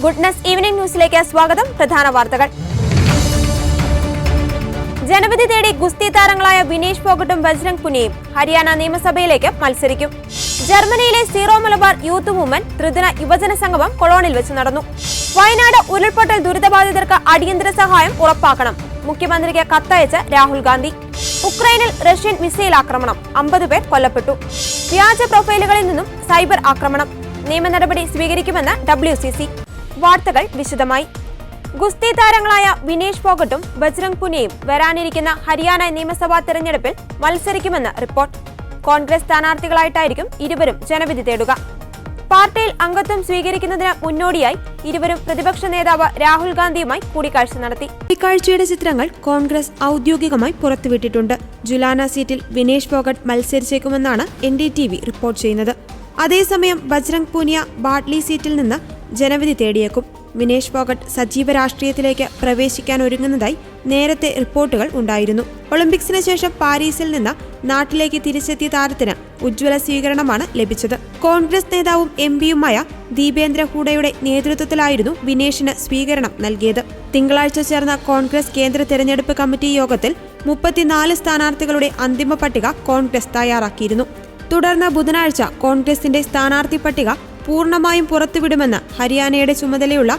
Goodness evening ന്യൂസിലേക്ക് സ്വാഗതം. പ്രധാന വാർത്തകൾ. ജനവിധി തേടി ഗുസ്തി താരങ്ങളായ വിനേഷ് ഫോഗട്ടും ബജ്രംഗ് പുനിയയും ഹരിയാന നിയമസഭയിലേക്ക് മത്സരിക്കും. ജർമ്മനിയിലെ സീറോ മലബാർ യൂത്ത് മൂവ്മെന്റ് ത്രിദിന യുവജന സംഗമം കൊളോണിൽ വെച്ച് നടന്നു. വയനാട് ഉരുൾപൊട്ടൽ ദുരിതബാധിതർക്ക് അടിയന്തര സഹായം ഉറപ്പാക്കണം. മുഖ്യമന്ത്രിക്ക് കത്തയച്ച് രാഹുൽ ഗാന്ധി. ഉക്രൈനിൽ റഷ്യൻ മിസൈൽ ആക്രമണം, 50 പേർ കൊല്ലപ്പെട്ടു. വ്യാജ പ്രൊഫൈലുകളിൽ നിന്നും സൈബർ ആക്രമണം, നിയമ നടപടി സ്വീകരിക്കുമെന്ന് WCC. വാർത്തകൾ വിശദമായി. ഗുസ്തി താരങ്ങളായ വിനേഷ് ഫോഗട്ടും ബജ്രംഗ് പുനിയയും വരാനിരിക്കുന്ന ഹരിയാന നിയമസഭാ തെരഞ്ഞെടുപ്പിൽ മത്സരിക്കുമെന്ന് റിപ്പോർട്ട്. കോൺഗ്രസ് സ്ഥാനാർത്ഥികളായിട്ടായിരിക്കും ഇരുവരും ജനവിധി തേടുക. പാർട്ടിയിൽ അംഗത്വം സ്വീകരിക്കുന്നതിന് മുന്നോടിയായി ഇരുവരും പ്രതിപക്ഷ നേതാവ് രാഹുൽ ഗാന്ധിയുമായി കൂടിക്കാഴ്ച നടത്തി. കൂടിക്കാഴ്ചയുടെ ചിത്രങ്ങൾ കോൺഗ്രസ് ഔദ്യോഗികമായി പുറത്തുവിട്ടിട്ടുണ്ട്. ജുലാന സീറ്റിൽ വിനേഷ് ഫോഗട്ട് മത്സരിച്ചേക്കുമെന്നാണ് NDTV റിപ്പോർട്ട് ചെയ്യുന്നത്. അതേസമയം ബജ്രംഗ് പുനിയ ബാട്ട്ലി സീറ്റിൽ നിന്ന് ജനവിധി തേടിയേക്കും. വിനേഷ് ഫോഗട്ട് സജീവ രാഷ്ട്രീയത്തിലേക്ക് പ്രവേശിക്കാൻ ഒരുങ്ങുന്നതായി നേരത്തെ റിപ്പോർട്ടുകൾ ഉണ്ടായിരുന്നു. ഒളിമ്പിക്സിന് ശേഷം പാരീസിൽ നിന്ന് നാട്ടിലേക്ക് തിരിച്ചെത്തിയ താരത്തിന് ഉജ്ജ്വല സ്വീകരണമാണ് ലഭിച്ചത്. കോൺഗ്രസ് നേതാവും MPയുമായ ദീപേന്ദ്ര ഹൂഡയുടെ നേതൃത്വത്തിലായിരുന്നു വിനേഷിന് സ്വീകരണം നൽകിയത്. തിങ്കളാഴ്ച ചേർന്ന കോൺഗ്രസ് കേന്ദ്ര തെരഞ്ഞെടുപ്പ് കമ്മിറ്റി യോഗത്തിൽ 34 സ്ഥാനാർത്ഥികളുടെ അന്തിമ പട്ടിക കോൺഗ്രസ് തയ്യാറാക്കിയിരുന്നു. തുടർന്ന് ബുധനാഴ്ച കോൺഗ്രസിന്റെ സ്ഥാനാർത്ഥി പട്ടിക പൂർണ്ണമായും പുറത്തുവിടുമെന്ന് ഹരിയാനയുടെ ചുമതലയുള്ള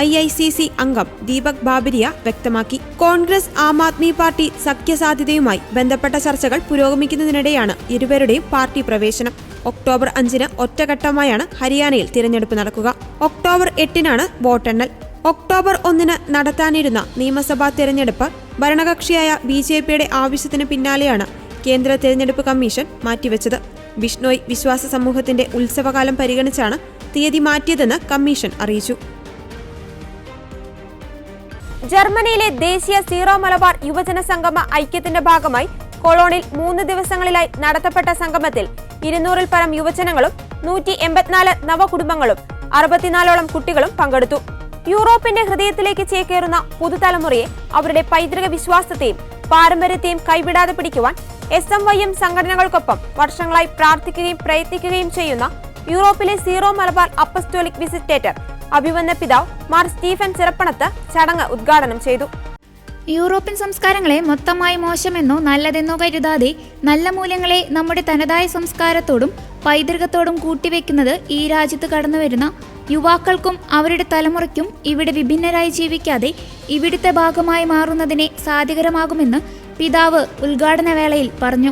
IICC അംഗം ദീപക് ബാബരിയ വ്യക്തമാക്കി. കോൺഗ്രസ് ആം ആദ്മി പാർട്ടി സഖ്യസാധ്യതയുമായി ബന്ധപ്പെട്ട ചർച്ചകൾ പുരോഗമിക്കുന്നതിനിടെയാണ് ഇരുവരുടെയും പാർട്ടി പ്രവേശനം. ഒക്ടോബർ 5-ന് ഒറ്റഘട്ടമായാണ് ഹരിയാനയിൽ തിരഞ്ഞെടുപ്പ് നടക്കുക. ഒക്ടോബർ 8-നാണ് വോട്ടെണ്ണൽ. ഒക്ടോബർ 1-ന് നടത്താനിരുന്ന നിയമസഭാ തെരഞ്ഞെടുപ്പ് ഭരണകക്ഷിയായ BJPയുടെ ആവശ്യത്തിന് പിന്നാലെയാണ് കേന്ദ്ര തെരഞ്ഞെടുപ്പ് കമ്മീഷൻ മാറ്റിവെച്ചത്. ബിഷ്ണോയ് വിശ്വാസ സമൂഹത്തിന്റെ ഉത്സവകാലം പരിഗണിച്ചാണ് തീയതി മാറ്റിയതെന്ന് കമ്മീഷൻ അറിയിച്ചു. ജർമ്മനിയിലെ ദേശീയ സീറോ മലബാർ യുവജന സംഗമ ഐക്യത്തിന്റെ ഭാഗമായി കൊളോണിൽ 3 ദിവസങ്ങളിലായി നടത്തപ്പെട്ട സംഗമത്തിൽ 200-ൽ പരം യുവജനങ്ങളും 184 നവകുടുംബങ്ങളും 64ഓളം കുട്ടികളും പങ്കെടുത്തു. യൂറോപ്പിന്റെ ഹൃദയത്തിലേക്ക് ചേക്കേറുന്ന പുതുതലമുറയെ അവരുടെ പൈതൃക വിശ്വാസത്തെയും പാരമ്പര്യത്തെയും കൈവിടാതെ പിടിക്കുവാൻ SMYM സംഘടനകൾക്കൊപ്പം വർഷങ്ങളായി പ്രാർത്ഥിക്കുകയും പ്രയത്നിക്കുകയും ചെയ്യുന്ന യൂറോപ്പിലെ സീറോ മലബാർ അപ്പസ്റ്റോലിക് വിസിറ്റേറ്റർ അഭിവന്ദ പിതാവ് മാർ സ്റ്റീഫൻ ചിറപ്പണത്ത് ചടങ്ങ് ഉദ്ഘാടനം ചെയ്തു. യൂറോപ്യൻ സംസ്കാരങ്ങളെ മൊത്തമായി മോശമെന്നോ നല്ലതെന്നോ കരുതാതെ നല്ല മൂല്യങ്ങളെ നമ്മുടെ തനതായ സംസ്കാരത്തോടും പൈതൃകത്തോടും കൂട്ടിവെക്കുന്നത് ഈ രാജ്യത്ത് കടന്നുവരുന്ന യുവാക്കൾക്കും അവരുടെ തലമുറയ്ക്കും ഇവിടെ വിഭിന്നരായി ജീവിക്കാതെ ഇവിടുത്തെ ഭാഗമായി മാറുന്നതിനെ സാധ്യകരമാകുമെന്ന് പിതാവ് ഉദ്ഘാടന വേളയിൽ പറഞ്ഞു.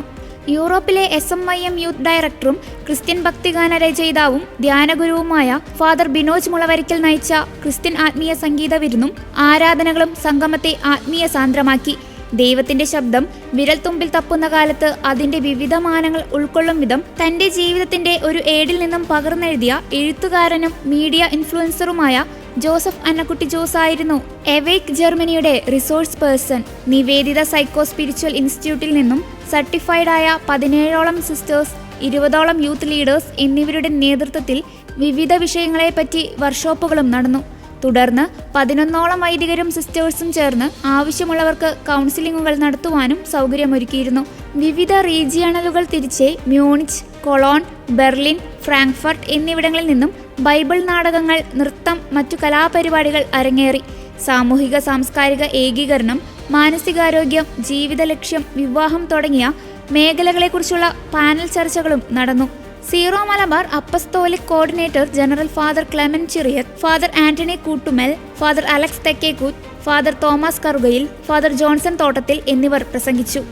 യൂറോപ്പിലെ SMYM യൂത്ത് ഡയറക്ടറും ക്രിസ്ത്യൻ ഭക്തിഗാന രചയിതാവും ധ്യാനഗുരുവുമായ ഫാദർ ബിനോജ് മുളവരിക്കൽ നയിച്ച ക്രിസ്ത്യൻ ആത്മീയ സംഗീത വിരുന്നും ആരാധനകളും സംഗമത്തെ ആത്മീയ സാന്ദ്രമാക്കി. ദൈവത്തിന്റെ ശബ്ദം വിരൽത്തുമ്പിൽ തപ്പുന്ന കാലത്ത് അതിന്റെ വിവിധ മാനങ്ങൾ ഉൾക്കൊള്ളും വിധം തന്റെ ജീവിതത്തിന്റെ ഒരു ഏടിൽ നിന്നും പകർന്നെഴുതിയ എഴുത്തുകാരനും മീഡിയ ഇൻഫ്ലുവൻസറുമായ ജോസഫ് അന്നക്കുട്ടി ജോസ് ആയിരുന്നു എവേക്ക് ജർമ്മനിയുടെ resource person. Nivedita psycho spiritual ഇൻസ്റ്റിറ്റ്യൂട്ടിൽ നിന്നും സർട്ടിഫൈഡ് ആയ 17ഓളം സിസ്റ്റേഴ്സ്, 20ഓളം യൂത്ത് ലീഡേഴ്സ് എന്നിവരുടെ നേതൃത്വത്തിൽ വിവിധ വിഷയങ്ങളെപ്പറ്റി വർക്ക്ഷോപ്പുകളും നടന്നു. തുടർന്ന് 11ഓളം വൈദികരും സിസ്റ്റേഴ്സും ചേർന്ന് ആവശ്യമുള്ളവർക്ക് കൗൺസിലിങ്ങുകൾ നടത്തുവാനും സൗകര്യമൊരുക്കിയിരുന്നു. വിവിധ റീജിയണലുകൾ തിരിച്ച് മ്യൂണിച്ച്, കൊളോൺ, ബെർലിൻ, ഫ്രാങ്ക്ഫർട്ട് എന്നിവിടങ്ങളിൽ നിന്നും ബൈബിൾ നാടകങ്ങൾ, നൃത്തം, മറ്റു കലാപരിപാടികൾ അരങ്ങേറി. സാമൂഹിക സാംസ്കാരിക ഏകീകരണം, മാനസികാരോഗ്യം, ജീവിത ലക്ഷ്യം, വിവാഹം തുടങ്ങിയ മേഖലകളെക്കുറിച്ചുള്ള പാനൽ ചർച്ചകളും നടന്നു. Syro Malabar apostolic coordinator general father Clement Chiriyar, father Antony Koottumal, father Alex Thekkekoothu, father Thomas Karukayil, father Johnson Thottathil എന്നിവർ പ്രസംഗിച്ചു.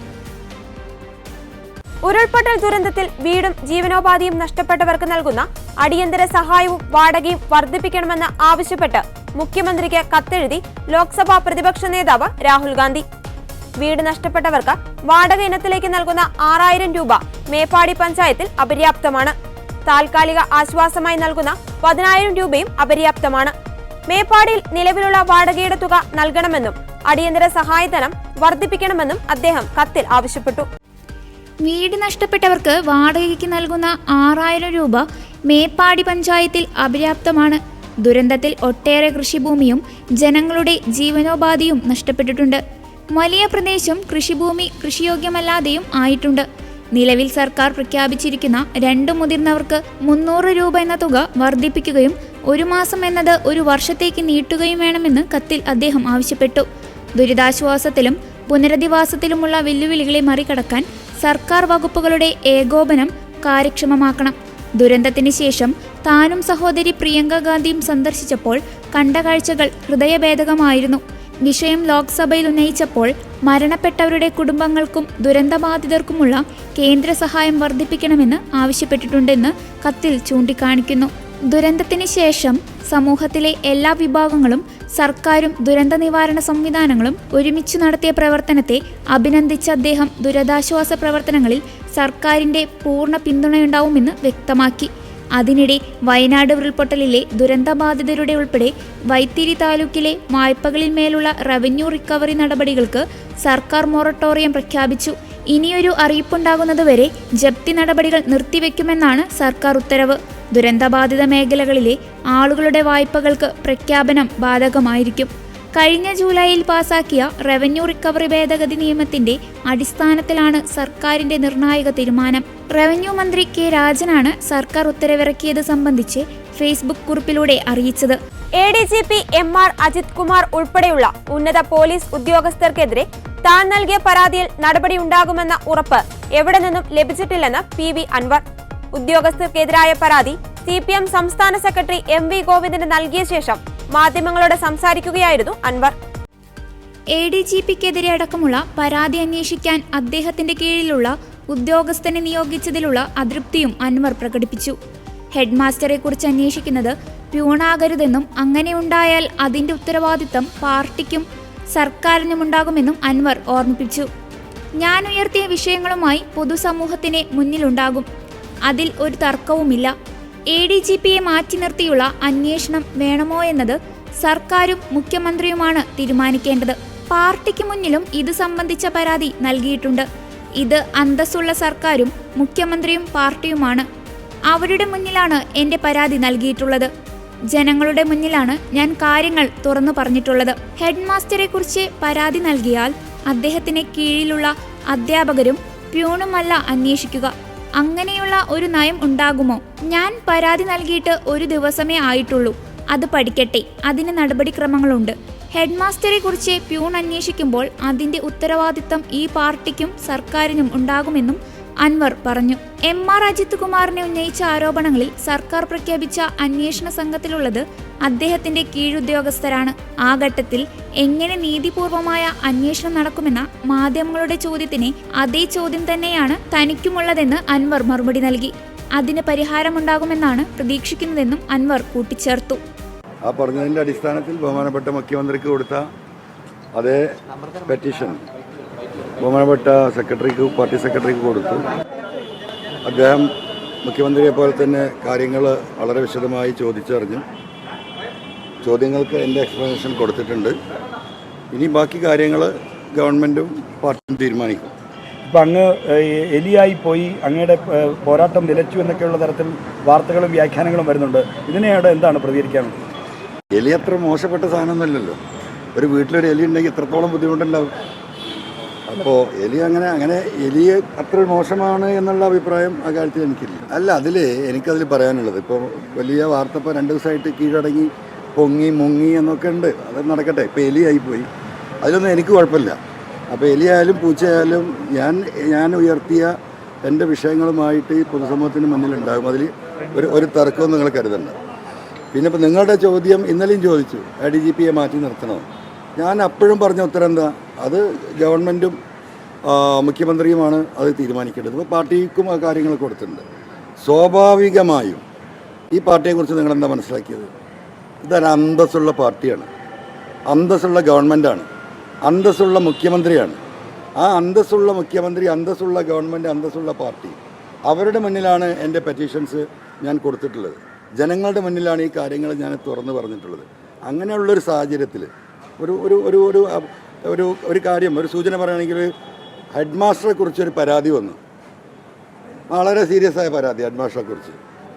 ഉരുൾപൊട്ടൽ ദുരന്തത്തിൽ വീടും ജീവനോപാധിയും നഷ്ടപ്പെട്ടവർക്ക് നൽകുന്ന അടിയന്തര സഹായവും വാടകയും വർദ്ധിപ്പിക്കണമെന്ന് ആവശ്യപ്പെട്ട് മുഖ്യമന്ത്രിക്ക് കത്തെഴുതി ലോക്സഭാ പ്രതിപക്ഷ നേതാവ് രാഹുൽ ഗാന്ധി. വീട് നഷ്ടപ്പെട്ടവർക്ക് വാടക ഇനത്തിലേക്ക് നൽകുന്ന 6000 രൂപ മേപ്പാടി പഞ്ചായത്തിൽ അപര്യാപ്തമാണ്. താൽക്കാലിക ആശ്വാസമായി നൽകുന്ന 10000 രൂപയും അപര്യാപ്തമാണ്. മേപ്പാടിയിൽ നിലവിലുള്ള വാടകയുടെ തുക നൽകണമെന്നും അടിയന്തര സഹായധനം വർദ്ധിപ്പിക്കണമെന്നും അദ്ദേഹം കത്തിൽ ആവശ്യപ്പെട്ടു. വീട് നഷ്ടപ്പെട്ടവർക്ക് വാടകയ്ക്ക് നൽകുന്ന 6000 രൂപ മേപ്പാടി പഞ്ചായത്തിൽ അപര്യാപ്തമാണ്. ദുരന്തത്തിൽ ഒട്ടേറെ കൃഷിഭൂമിയും ജനങ്ങളുടെ ജീവനോപാധിയും നഷ്ടപ്പെട്ടിട്ടുണ്ട്. വലിയ പ്രദേശം കൃഷിഭൂമി കൃഷിയോഗ്യമല്ലാതെയും ആയിട്ടുണ്ട്. നിലവിൽ സർക്കാർ പ്രഖ്യാപിച്ചിരിക്കുന്ന 2 മുതിർന്നവർക്ക് 300 രൂപ എന്ന തുക വർദ്ധിപ്പിക്കുകയും 1 മാസം എന്നത് 1 വർഷത്തേക്ക് നീട്ടുകയും വേണമെന്ന് കത്തിൽ അദ്ദേഹം ആവശ്യപ്പെട്ടു. ദുരിതാശ്വാസത്തിലും പുനരധിവാസത്തിലുമുള്ള വെല്ലുവിളികളെ മറികടക്കാൻ സർക്കാർ വകുപ്പുകളുടെ ഏകോപനം കാര്യക്ഷമമാക്കണം. ദുരന്തത്തിന് ശേഷം താനും സഹോദരി പ്രിയങ്ക ഗാന്ധിയും സന്ദർശിച്ചപ്പോൾ കണ്ട കാഴ്ചകൾ ഹൃദയഭേദകമായിരുന്നു. വിഷയം ലോക്സഭയിൽ ഉന്നയിച്ചപ്പോൾ മരണപ്പെട്ടവരുടെ കുടുംബങ്ങൾക്കും ദുരന്തബാധിതർക്കുമുള്ള കേന്ദ്ര സഹായം വർദ്ധിപ്പിക്കണമെന്ന് ആവശ്യപ്പെട്ടിട്ടുണ്ടെന്ന് കത്തിൽ ചൂണ്ടിക്കാണിക്കുന്നു. ദുരന്തത്തിന് ശേഷം സമൂഹത്തിലെ എല്ലാ വിഭാഗങ്ങളും സർക്കാരും ദുരന്ത നിവാരണ സംവിധാനങ്ങളും ഒരുമിച്ച് നടത്തിയ പ്രവർത്തനത്തെ അഭിനന്ദിച്ച അദ്ദേഹം ദുരിതാശ്വാസ പ്രവർത്തനങ്ങളിൽ സർക്കാരിന്റെ പൂർണ്ണ പിന്തുണയുണ്ടാവുമെന്ന് വ്യക്തമാക്കി. അതിനിടെ വയനാട് ഉരുൾപൊട്ടലിലെ ദുരന്തബാധിതരുടെ ഉൾപ്പെടെ വൈത്തിരി താലൂക്കിലെ വായ്പകളിൽ മേലുള്ള റവന്യൂ റിക്കവറി നടപടികൾക്ക് സർക്കാർ മൊറട്ടോറിയം പ്രഖ്യാപിച്ചു. ഇനിയൊരു അറിയിപ്പുണ്ടാകുന്നതുവരെ ജപ്തി നടപടികൾ നിർത്തിവെക്കുമെന്നാണ് സർക്കാർ ഉത്തരവ്. ദുരന്തബാധിത മേഖലകളിലെ ആളുകളുടെ വായ്പകൾക്ക് പ്രഖ്യാപനം ബാധകമായിരിക്കും. കഴിഞ്ഞ ജൂലൈയിൽ പാസാക്കിയ റവന്യൂ റിക്കവറി ഭേദഗതി നിയമത്തിന്റെ അടിസ്ഥാനത്തിലാണ് സർക്കാരിന്റെ നിർണായക തീരുമാനം. റവന്യൂ മന്ത്രി കെ രാജനാണ് സർക്കാർ ഉത്തരവിറക്കിയത് സംബന്ധിച്ച് ഫേസ്ബുക്ക് കുറിപ്പിലൂടെ അറിയിച്ചത്. ADGP MR അജിത് കുമാർ ഉൾപ്പെടെയുള്ള ഉന്നത പോലീസ് ഉദ്യോഗസ്ഥർക്കെതിരെ താൻ നൽകിയ പരാതിയിൽ നടപടിയുണ്ടാകുമെന്ന ഉറപ്പ് എവിടെ നിന്നും ലഭിച്ചിട്ടില്ലെന്ന് PV അൻവർ. ഉദ്യോഗസ്ഥർക്കെതിരായ പരാതി CPM സംസ്ഥാന സെക്രട്ടറി MV ഗോവിന്ദന് നൽകിയ ശേഷം മാധ്യമങ്ങളോട് സംസാരിക്കുകയായിരുന്നു അൻവർ. ADGPക്കെതിരെ അടക്കമുള്ള പരാതി അന്വേഷിക്കാൻ അദ്ദേഹത്തിന്റെ കീഴിലുള്ള ഉദ്യോഗസ്ഥനെ നിയോഗിച്ചതിലുള്ള അതൃപ്തിയും അൻവർ പ്രകടിപ്പിച്ചു. ഹെഡ് മാസ്റ്ററെ കുറിച്ച് അന്വേഷിക്കുന്നത് പ്യൂണാകരുതെന്നും അങ്ങനെ ഉണ്ടായാൽ അതിന്റെ ഉത്തരവാദിത്തം പാർട്ടിക്കും സർക്കാരിനുമുണ്ടാകുമെന്നും അൻവർ ഓർമ്മിപ്പിച്ചു. ഞാൻ ഉയർത്തിയ വിഷയങ്ങളുമായി പൊതുസമൂഹത്തിന് മുന്നിലുണ്ടാകും, അതിൽ ഒരു തർക്കവുമില്ല. ADGPയെ മാറ്റി നിർത്തിയുള്ള അന്വേഷണം വേണമോ എന്നത് സർക്കാരും മുഖ്യമന്ത്രിയുമാണ് തീരുമാനിക്കേണ്ടത്. പാർട്ടിക്ക് മുന്നിലും ഇത് സംബന്ധിച്ച പരാതി നൽകിയിട്ടുണ്ട്. ഇത് അന്തസ്സുള്ള സർക്കാരും മുഖ്യമന്ത്രിയും പാർട്ടിയുമാണ്. അവരുടെ മുന്നിലാണ് എൻ്റെ പരാതി നൽകിയിട്ടുള്ളത്. ജനങ്ങളുടെ മുന്നിലാണ് ഞാൻ കാര്യങ്ങൾ തുറന്നു പറഞ്ഞിട്ടുള്ളത്. ഹെഡ് മാസ്റ്ററെ കുറിച്ച് പരാതി നൽകിയാൽ അദ്ദേഹത്തിന് കീഴിലുള്ള അധ്യാപകരും പ്യൂണുമല്ല അന്വേഷിക്കുക. അങ്ങനെയുള്ള ഒരു നയം ഉണ്ടാകുമോ? ഞാൻ പരാതി നൽകിയിട്ട് 1 ദിവസമേ ആയിട്ടുള്ളൂ. അത് പഠിക്കട്ടെ, അതിന് നടപടിക്രമങ്ങളുണ്ട്. ഹെഡ് മാസ്റ്ററെ കുറിച്ച് പ്യൂൺ അന്വേഷിക്കുമ്പോൾ അതിന്റെ ഉത്തരവാദിത്തം ഈ പാർട്ടിക്കും സർക്കാരിനും ഉണ്ടാകുമെന്നും അൻവർ പറഞ്ഞു. MR അജിത് കുമാറിനെ ഉന്നയിച്ച ആരോപണങ്ങളിൽ സർക്കാർ പ്രഖ്യാപിച്ച അന്വേഷണ സംഘത്തിലുള്ളത് അദ്ദേഹത്തിന്റെ കീഴുദ്യോഗസ്ഥരാണ്. ആ ഘട്ടത്തിൽ എങ്ങനെ നീതിപൂർവമായ അന്വേഷണം നടക്കുമെന്ന മാധ്യമങ്ങളുടെ ചോദ്യത്തിന് അതേ ചോദ്യം തന്നെയാണ് തനിക്കുമുള്ളതെന്ന് അൻവർ മറുപടി നൽകി. അതിന് പരിഹാരമുണ്ടാകുമെന്നാണ് പ്രതീക്ഷിക്കുന്നതെന്നും അൻവർ കൂട്ടിച്ചേർത്തു. ആ പറഞ്ഞതിൻ്റെ അടിസ്ഥാനത്തിൽ ബഹുമാനപ്പെട്ട മുഖ്യമന്ത്രിക്ക് കൊടുത്ത അതേ പെറ്റീഷൻ ബഹുമാനപ്പെട്ട പാർട്ടി സെക്രട്ടറിക്ക് കൊടുത്തു. അദ്ദേഹം മുഖ്യമന്ത്രിയെ പോലെ തന്നെ കാര്യങ്ങൾ വളരെ വിശദമായി ചോദിച്ചറിഞ്ഞു. ചോദ്യങ്ങൾക്ക് എൻ്റെ എക്സ്പ്ലനേഷൻ കൊടുത്തിട്ടുണ്ട്. ഇനി ബാക്കി കാര്യങ്ങൾ ഗവൺമെൻറ്റും പാർട്ടിയും തീരുമാനിക്കും. ഇപ്പം അങ്ങ് എലിയായി പോയി, അങ്ങയുടെ പോരാട്ടം നിലച്ചു എന്നൊക്കെയുള്ള തരത്തിൽ വാർത്തകളും വ്യാഖ്യാനങ്ങളും വരുന്നുണ്ട്. ഇതിനെയോട് എന്താണ് പ്രതികരിക്കാനുള്ളത്? എലി അത്ര മോശപ്പെട്ട സാധനമൊന്നുമല്ലല്ലോ. ഒരു വീട്ടിലൊരു എലി ഉണ്ടെങ്കിൽ എത്രത്തോളം ബുദ്ധിമുട്ടുണ്ടാവും. അപ്പോൾ അങ്ങനെ എലിയെ അത്ര മോശമാണ് എന്നുള്ള അഭിപ്രായം ആ കാര്യത്തിൽ എനിക്കില്ല. അല്ല, എനിക്കതിൽ പറയാനുള്ളത്, ഇപ്പോൾ വലിയ വാർത്ത ഇപ്പോൾ 2 ദിവസമായിട്ട് കീഴടങ്ങി പൊങ്ങി മുങ്ങി എന്നൊക്കെ ഉണ്ട്. അത് നടക്കട്ടെ. ഇപ്പോൾ എലിയായിപ്പോയി, അതിലൊന്നും എനിക്ക് കുഴപ്പമില്ല. അപ്പോൾ എലിയായാലും പൂച്ചയായാലും ഞാൻ ഉയർത്തിയ എൻ്റെ വിഷയങ്ങളുമായിട്ട് ഈ പൊതുസമൂഹത്തിന് മുന്നിലുണ്ടാകും. അതിൽ ഒരു തർക്കവും നിങ്ങൾ കരുതണ്ട. പിന്നെ ഇപ്പോൾ നിങ്ങളുടെ ചോദ്യം ഇന്നലെയും ചോദിച്ചു, ADGPയെ മാറ്റി നിർത്തണോ? ഞാൻ അപ്പോഴും പറഞ്ഞ ഉത്തരം എന്താ? അത് ഗവൺമെൻറ്റും മുഖ്യമന്ത്രിയുമാണ് അത് തീരുമാനിക്കേണ്ടത്. ഇപ്പോൾ പാർട്ടിക്കും ആ കാര്യങ്ങൾ കൊടുത്തിട്ടുണ്ട്. സ്വാഭാവികമായും ഈ പാർട്ടിയെക്കുറിച്ച് നിങ്ങളെന്താ മനസ്സിലാക്കിയത്? ഇതൊരു അന്തസ്സുള്ള പാർട്ടിയാണ്, അന്തസ്സുള്ള ഗവൺമെൻറ്റാണ്, അന്തസ്സുള്ള മുഖ്യമന്ത്രിയാണ്. ആ അന്തസ്സുള്ള മുഖ്യമന്ത്രി, അന്തസ്സുള്ള ഗവൺമെൻറ്, അന്തസ്സുള്ള പാർട്ടി, അവരുടെ മുന്നിലാണ് എൻ്റെ പെറ്റീഷൻസ് ഞാൻ കൊടുത്തിട്ടുള്ളത്. ജനങ്ങളുടെ മുന്നിലാണ് ഈ കാര്യങ്ങൾ ഞാൻ തുറന്നു പറഞ്ഞിട്ടുള്ളത്. അങ്ങനെയുള്ളൊരു സാഹചര്യത്തിൽ ഒരു കാര്യം, ഒരു സൂചന പറയുകയാണെങ്കിൽ, ഹെഡ് മാസ്റ്ററെ കുറിച്ചൊരു പരാതി വന്നു. വളരെ സീരിയസ് ആയ പരാതി ഹെഡ് മാസ്റ്ററെ കുറിച്ച്.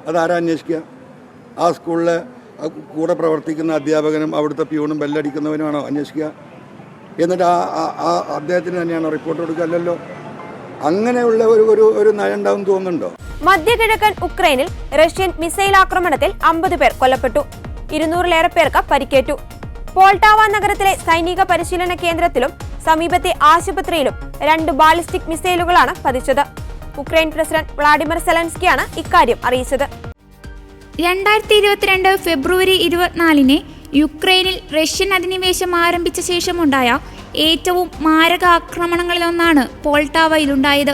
അതാരാ അന്വേഷിക്കുക? ആ സ്കൂളിലെ കൂടെ പ്രവർത്തിക്കുന്ന അധ്യാപകനും അവിടുത്തെ പ്യൂണും ബെല്ലടിക്കുന്നവനുമാണോ അന്വേഷിക്കുക? എന്നിട്ട് ആ അദ്ദേഹത്തിന് തന്നെയാണോ റിപ്പോർട്ട് കൊടുക്കുക? അല്ലല്ലോ. അങ്ങനെയുള്ള ഒരു നയം ഉണ്ടാവും തോന്നുന്നുണ്ടോ? മധ്യകിഴക്കൻ ഉക്രൈനിൽ റഷ്യൻ മിസൈൽ ആക്രമണത്തിൽ 50 പേർ കൊല്ലപ്പെട്ടു. 200-ലേറെ പേർക്ക് പരിക്കേറ്റു. പോൾട്ടാവ നഗരത്തിലെ സൈനിക പരിശീലന കേന്ദ്രത്തിലും സമീപത്തെ ആശുപത്രിയിലും 2 ബാലിസ്റ്റിക് മിസൈലുകളാണ് പതിച്ചത്. ഉക്രൈൻ പ്രസിഡന്റ് വ്ളാഡിമിർ സെലൻസ്കിയാണ് ഇക്കാര്യം അറിയിച്ചത്. 2022 ഫെബ്രുവരി 24-ന് യുക്രൈനിൽ റഷ്യൻ അധിനിവേശം ആരംഭിച്ച ശേഷമുണ്ടായ ഏറ്റവും മാരക ആക്രമണങ്ങളിലൊന്നാണ് പോൾട്ടാവയിലുണ്ടായത്.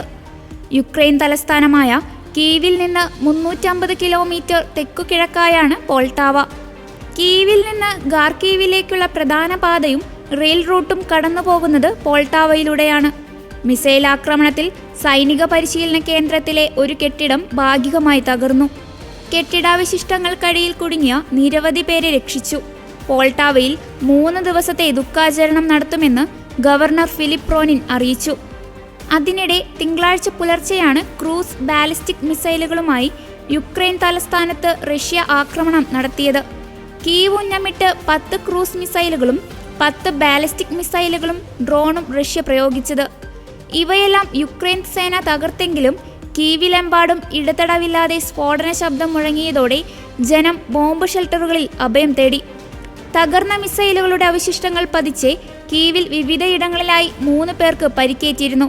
യുക്രൈൻ തലസ്ഥാനമായ കീവിൽ നിന്ന് 350 കിലോമീറ്റർ തെക്കുകിഴക്കായാണ് പോൾട്ടാവ. കീവിൽ നിന്ന് ഖാർക്കീവിലേക്കുള്ള പ്രധാന പാതയും റെയിൽ റൂട്ടും കടന്നുപോകുന്നത് പോൾട്ടാവയിലൂടെയാണ്. മിസൈൽ ആക്രമണത്തിൽ സൈനിക പരിശീലന കേന്ദ്രത്തിലെ ഒരു കെട്ടിടം ഭാഗികമായി തകർന്നു. കെട്ടിടാവശിഷ്ടങ്ങൾക്കടിയിൽ കുടുങ്ങിയ നിരവധി പേരെ രക്ഷിച്ചു. പോൾട്ടാവയിൽ 3 ദിവസത്തെ ദുഃഖാചരണം നടത്തുമെന്ന് ഗവർണർ ഫിലിപ്പ് റോനിൻ അറിയിച്ചു. അതിനിടെ തിങ്കളാഴ്ച പുലർച്ചെയാണ് ക്രൂസ് ബാലിസ്റ്റിക് മിസൈലുകളുമായി യുക്രൈൻ തലസ്ഥാനത്ത് റഷ്യ ആക്രമണം നടത്തിയത്. കീവ് ഉന്നമിട്ട് 10 ക്രൂസ് മിസൈലുകളും 10 ബാലിസ്റ്റിക് മിസൈലുകളും ഡ്രോണും റഷ്യ പ്രയോഗിച്ചത്. ഇവയെല്ലാം യുക്രൈൻ സേന തകർത്തെങ്കിലും കീവിലെമ്പാടും ഇടതടവില്ലാതെ സ്ഫോടന ശബ്ദം മുഴങ്ങിയതോടെ ജനം ബോംബ് ഷെൽട്ടറുകളിൽ അഭയം തേടി. തകർന്ന മിസൈലുകളുടെ അവശിഷ്ടങ്ങൾ പതിച്ച് കീവിൽ വിവിധയിടങ്ങളിലായി 3 പേർക്ക് പരിക്കേറ്റിരുന്നു.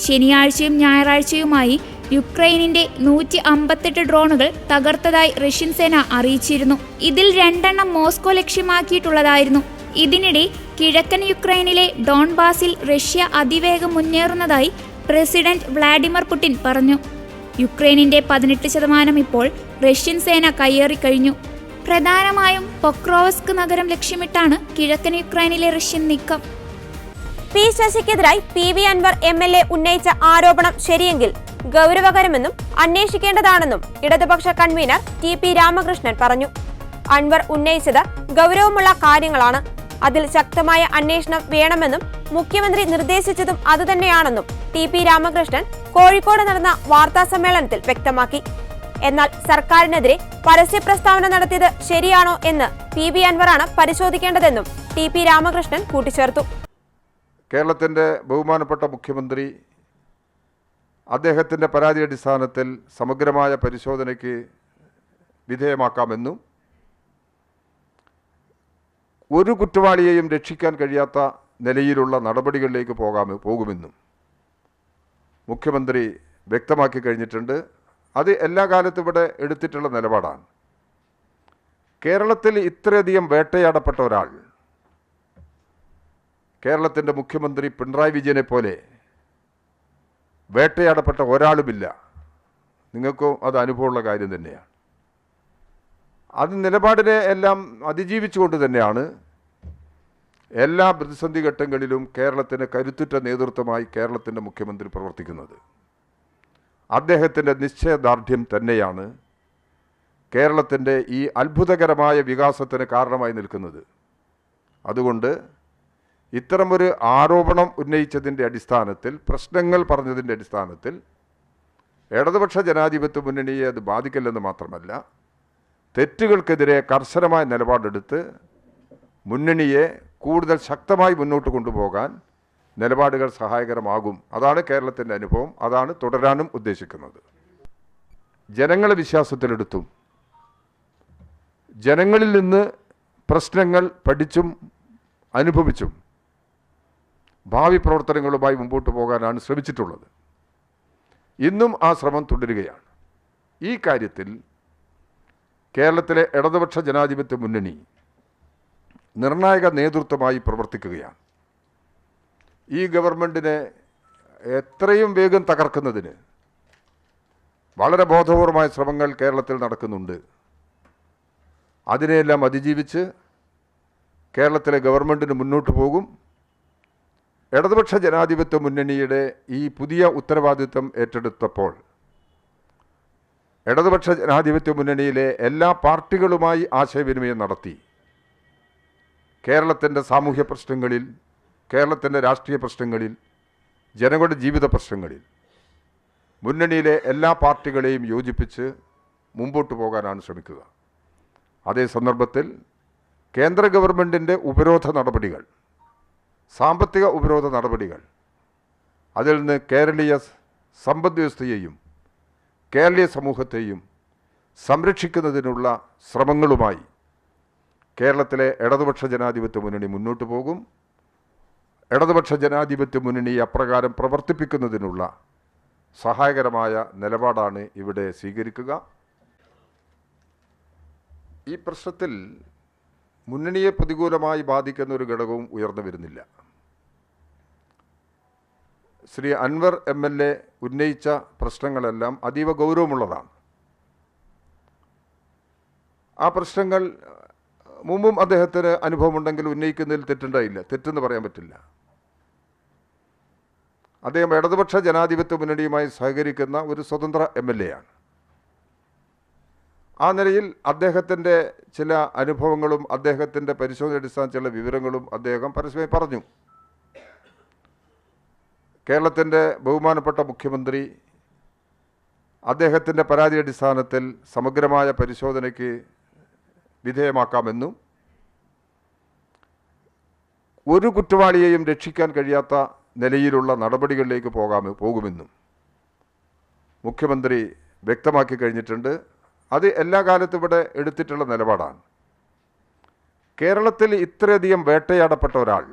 ശനിയാഴ്ചയും ഞായറാഴ്ചയുമായി യുക്രൈനിന്റെ 158 ഡ്രോണുകൾ തകർത്തതായി റഷ്യൻ സേന അറിയിച്ചിരുന്നു. ഇതിൽ 2 എണ്ണം മോസ്കോ ലക്ഷ്യമാക്കിയിട്ടുള്ളതായിരുന്നു. ഇതിനിടെ കിഴക്കൻ യുക്രൈനിലെ ഡോൺബാസിൽ റഷ്യ അതിവേഗം മുന്നേറുന്നതായി പ്രസിഡന്റ് വ്ളാഡിമിർ പുടിൻ പറഞ്ഞു. യുക്രൈനിന്റെ 18% ഇപ്പോൾ റഷ്യൻ സേന കയ്യേറിക്കഴിഞ്ഞു. പ്രധാനമായും പൊക്രോവസ്ക് നഗരം ലക്ഷ്യമിട്ടാണ് കിഴക്കൻ യുക്രൈനിലെ റഷ്യൻ നീക്കം. പി ശശിക്കെതിരായി PV അൻവർ MLA ഉന്നയിച്ച ആരോപണം ശരിയെങ്കിൽ ഗൗരവകരമെന്നും അന്വേഷിക്കേണ്ടതാണെന്നും ഇടതുപക്ഷ കൺവീനർ TP രാമകൃഷ്ണൻ പറഞ്ഞു. അൻവർ ഉന്നയിച്ചത് ഗൗരവമുള്ള കാര്യങ്ങളാണ്. അതിൽ ശക്തമായ അന്വേഷണം വേണമെന്നും മുഖ്യമന്ത്രി നിർദ്ദേശിച്ചതും അതുതന്നെയാണെന്നും TP രാമകൃഷ്ണൻ കോഴിക്കോട് നടന്ന വാർത്താ സമ്മേളനത്തിൽ വ്യക്തമാക്കി. എന്നാൽ സർക്കാരിനെതിരെ പരസ്യ പ്രസ്താവന നടത്തിയത് ശരിയാണോ എന്ന് PV അൻവറാണ് പരിശോധിക്കേണ്ടതെന്നും TP രാമകൃഷ്ണൻ കൂട്ടിച്ചേർത്തു. കേരളത്തിൻ്റെ ബഹുമാനപ്പെട്ട മുഖ്യമന്ത്രി അദ്ദേഹത്തിൻ്റെ പരാതി അടിസ്ഥാനത്തിൽ സമഗ്രമായ പരിശോധനയ്ക്ക് വിധേയമാക്കാമെന്നും ഒരു കുറ്റവാളിയെയും രക്ഷിക്കാൻ കഴിയാത്ത നിലയിലുള്ള നടപടികളിലേക്ക് പോകുമെന്നും മുഖ്യമന്ത്രി വ്യക്തമാക്കി കഴിഞ്ഞിട്ടുണ്ട്. അത് എല്ലാ കാലത്തും ഇവിടെ എടുത്തിട്ടുള്ള നിലപാടാണ്. കേരളത്തിൽ ഇത്രയധികം വേട്ടയാടപ്പെട്ട ഒരാൾ കേരളത്തിൻ്റെ മുഖ്യമന്ത്രി പിണറായി വിജയനെ പോലെ വേട്ടയാടപ്പെട്ട ഒരാളുമില്ല. നിങ്ങൾക്കും അത് അനുഭവമുള്ള കാര്യം തന്നെയാണ്. അത് നിലപാടിനെ എല്ലാം അതിജീവിച്ചുകൊണ്ട് തന്നെയാണ് എല്ലാ പ്രതിസന്ധി ഘട്ടങ്ങളിലും കേരളത്തിന് കരുത്തുറ്റ നേതൃത്വമായി കേരളത്തിൻ്റെ മുഖ്യമന്ത്രി പ്രവർത്തിക്കുന്നത്. അദ്ദേഹത്തിൻ്റെ നിശ്ചയദാർഢ്യം തന്നെയാണ് കേരളത്തിൻ്റെ ഈ അത്ഭുതകരമായ വികാസത്തിന് കാരണമായി നിൽക്കുന്നത്. അതുകൊണ്ട് ഇത്തരമൊരു ആരോപണം ഉന്നയിച്ചതിൻ്റെ അടിസ്ഥാനത്തിൽ, പ്രശ്നങ്ങൾ പറഞ്ഞതിൻ്റെ അടിസ്ഥാനത്തിൽ ഇടതുപക്ഷ ജനാധിപത്യ മുന്നണിയെ അത് ബാധിക്കില്ലെന്ന് മാത്രമല്ല, തെറ്റുകൾക്കെതിരെ കർശനമായ നിലപാടെടുത്ത് മുന്നണിയെ കൂടുതൽ ശക്തമായി മുന്നോട്ട് കൊണ്ടുപോകാൻ നിലപാടുകൾ സഹായകരമാകും. അതാണ് കേരളത്തിൻ്റെ അനുഭവം. അതാണ് തുടരാനും ഉദ്ദേശിക്കുന്നത്. ജനങ്ങളെ വിശ്വാസത്തിലെടുത്തും ജനങ്ങളിൽ നിന്ന് പ്രശ്നങ്ങൾ പഠിച്ചും അനുഭവിച്ചും ഭാവി പ്രവർത്തനങ്ങളുമായി മുമ്പോട്ട് പോകാനാണ് ശ്രമിച്ചിട്ടുള്ളത്. ഇന്നും ആ ശ്രമം തുടരുകയാണ്. ഈ കാര്യത്തിൽ കേരളത്തിലെ ഇടതുപക്ഷ ജനാധിപത്യ മുന്നണി നിർണായക നേതൃത്വമായി പ്രവർത്തിക്കുകയാണ്. ഈ ഗവൺമെൻറ്റിനെ എത്രയും വേഗം തകർക്കുന്നതിന് വളരെ ബോധപൂർവമായ ശ്രമങ്ങൾ കേരളത്തിൽ നടക്കുന്നുണ്ട്. അതിനെയെല്ലാം അതിജീവിച്ച് കേരളത്തിലെ ഗവൺമെൻറ്റിന് മുന്നോട്ട് പോകും. ഇടതുപക്ഷ ജനാധിപത്യ മുന്നണിയുടെ ഈ പുതിയ ഉത്തരവാദിത്വം ഏറ്റെടുത്തപ്പോൾ ഇടതുപക്ഷ ജനാധിപത്യ മുന്നണിയിലെ എല്ലാ പാർട്ടികളുമായി ആശയവിനിമയം നടത്തി കേരളത്തിൻ്റെ സാമൂഹ്യ പ്രശ്നങ്ങളിൽ, കേരളത്തിൻ്റെ രാഷ്ട്രീയ പ്രശ്നങ്ങളിൽ, ജനങ്ങളുടെ ജീവിത പ്രശ്നങ്ങളിൽ മുന്നണിയിലെ എല്ലാ പാർട്ടികളെയും യോജിപ്പിച്ച് മുമ്പോട്ട് പോകാനാണ് ശ്രമിക്കുക. അതേ സന്ദർഭത്തിൽ കേന്ദ്ര ഗവൺമെൻറ്റിൻ്റെ ഉപരോധ നടപടികൾ, സാമ്പത്തിക ഉപരോധ നടപടികൾ, അതിൽ നിന്ന് കേരളീയ സമ്പദ് വ്യവസ്ഥയെയും കേരളീയ സമൂഹത്തെയും സംരക്ഷിക്കുന്നതിനുള്ള ശ്രമങ്ങളുമായി കേരളത്തിലെ ഇടതുപക്ഷ ജനാധിപത്യ മുന്നണി മുന്നോട്ട് പോകും. ഇടതുപക്ഷ ജനാധിപത്യ മുന്നണി അപ്രകാരം പ്രവർത്തിപ്പിക്കുന്നതിനുള്ള സഹായകരമായ നിലപാടാണ് ഇവിടെ സ്വീകരിക്കുക. ഈ പ്രശ്നത്തിൽ മുന്നണിയെ പ്രതികൂലമായി ബാധിക്കുന്ന ഒരു ഘടകവും ഉയർന്നു വരുന്നില്ല. ശ്രീ അൻവർ MLA ഉന്നയിച്ച പ്രശ്നങ്ങളെല്ലാം അതീവ ഗൗരവമുള്ളതാണ്. ആ പ്രശ്നങ്ങൾ മുമ്പും അദ്ദേഹത്തിന് അനുഭവമുണ്ടെങ്കിൽ ഉന്നയിക്കുന്നതിൽ തെറ്റുണ്ടായില്ല, തെറ്റെന്ന് പറയാൻ പറ്റില്ല. അദ്ദേഹം ഇടതുപക്ഷ ജനാധിപത്യ മുന്നണിയുമായി സഹകരിക്കുന്ന ഒരു സ്വതന്ത്ര MLA ആണ്. ആ നിലയിൽ അദ്ദേഹത്തിൻ്റെ ചില അനുഭവങ്ങളും അദ്ദേഹത്തിൻ്റെ പരിശോധന അടിസ്ഥാന ചില വിവരങ്ങളും അദ്ദേഹം പരസ്യമായി പറഞ്ഞു. കേരളത്തിൻ്റെ ബഹുമാനപ്പെട്ട മുഖ്യമന്ത്രി അദ്ദേഹത്തിൻ്റെ പരാതി അടിസ്ഥാനത്തിൽ സമഗ്രമായ പരിശോധനയ്ക്ക് വിധേയമാക്കാമെന്നും ഒരു കുറ്റവാളിയെയും രക്ഷിക്കാൻ കഴിയാത്ത നിലയിലുള്ള നടപടികളിലേക്ക് പോകുമെന്നും മുഖ്യമന്ത്രി വ്യക്തമാക്കി കഴിഞ്ഞിട്ടുണ്ട്. അത് എല്ലാ കാലത്തും ഇവിടെ എടുത്തിട്ടുള്ള നിലപാടാണ്. കേരളത്തിൽ ഇത്രയധികം വേട്ടയാടപ്പെട്ട ഒരാൾ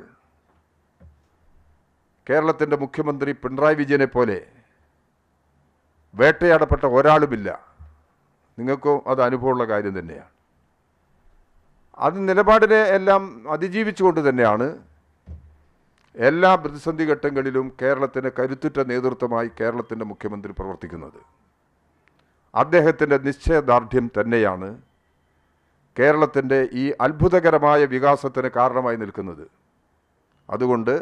കേരളത്തിൻ്റെ മുഖ്യമന്ത്രി പിണറായി വിജയനെ പോലെ വേട്ടയാടപ്പെട്ട ഒരാളുമില്ല. നിങ്ങൾക്കും അത് അനുഭവമുള്ള കാര്യം തന്നെയാണ്. അത് നിലപാടിനെ എല്ലാം അതിജീവിച്ചുകൊണ്ട് തന്നെയാണ് എല്ലാ പ്രതിസന്ധി ഘട്ടങ്ങളിലും കേരളത്തിന് കരുത്തുറ്റ നേതൃത്വമായി കേരളത്തിൻ്റെ മുഖ്യമന്ത്രി പ്രവർത്തിക്കുന്നത്. അദ്ദേഹത്തിൻ്റെ നിശ്ചയദാർഢ്യം തന്നെയാണ് കേരളത്തിൻ്റെ ഈ അത്ഭുതകരമായ വികാസത്തിന് കാരണമായി നിൽക്കുന്നത്. അതുകൊണ്ട്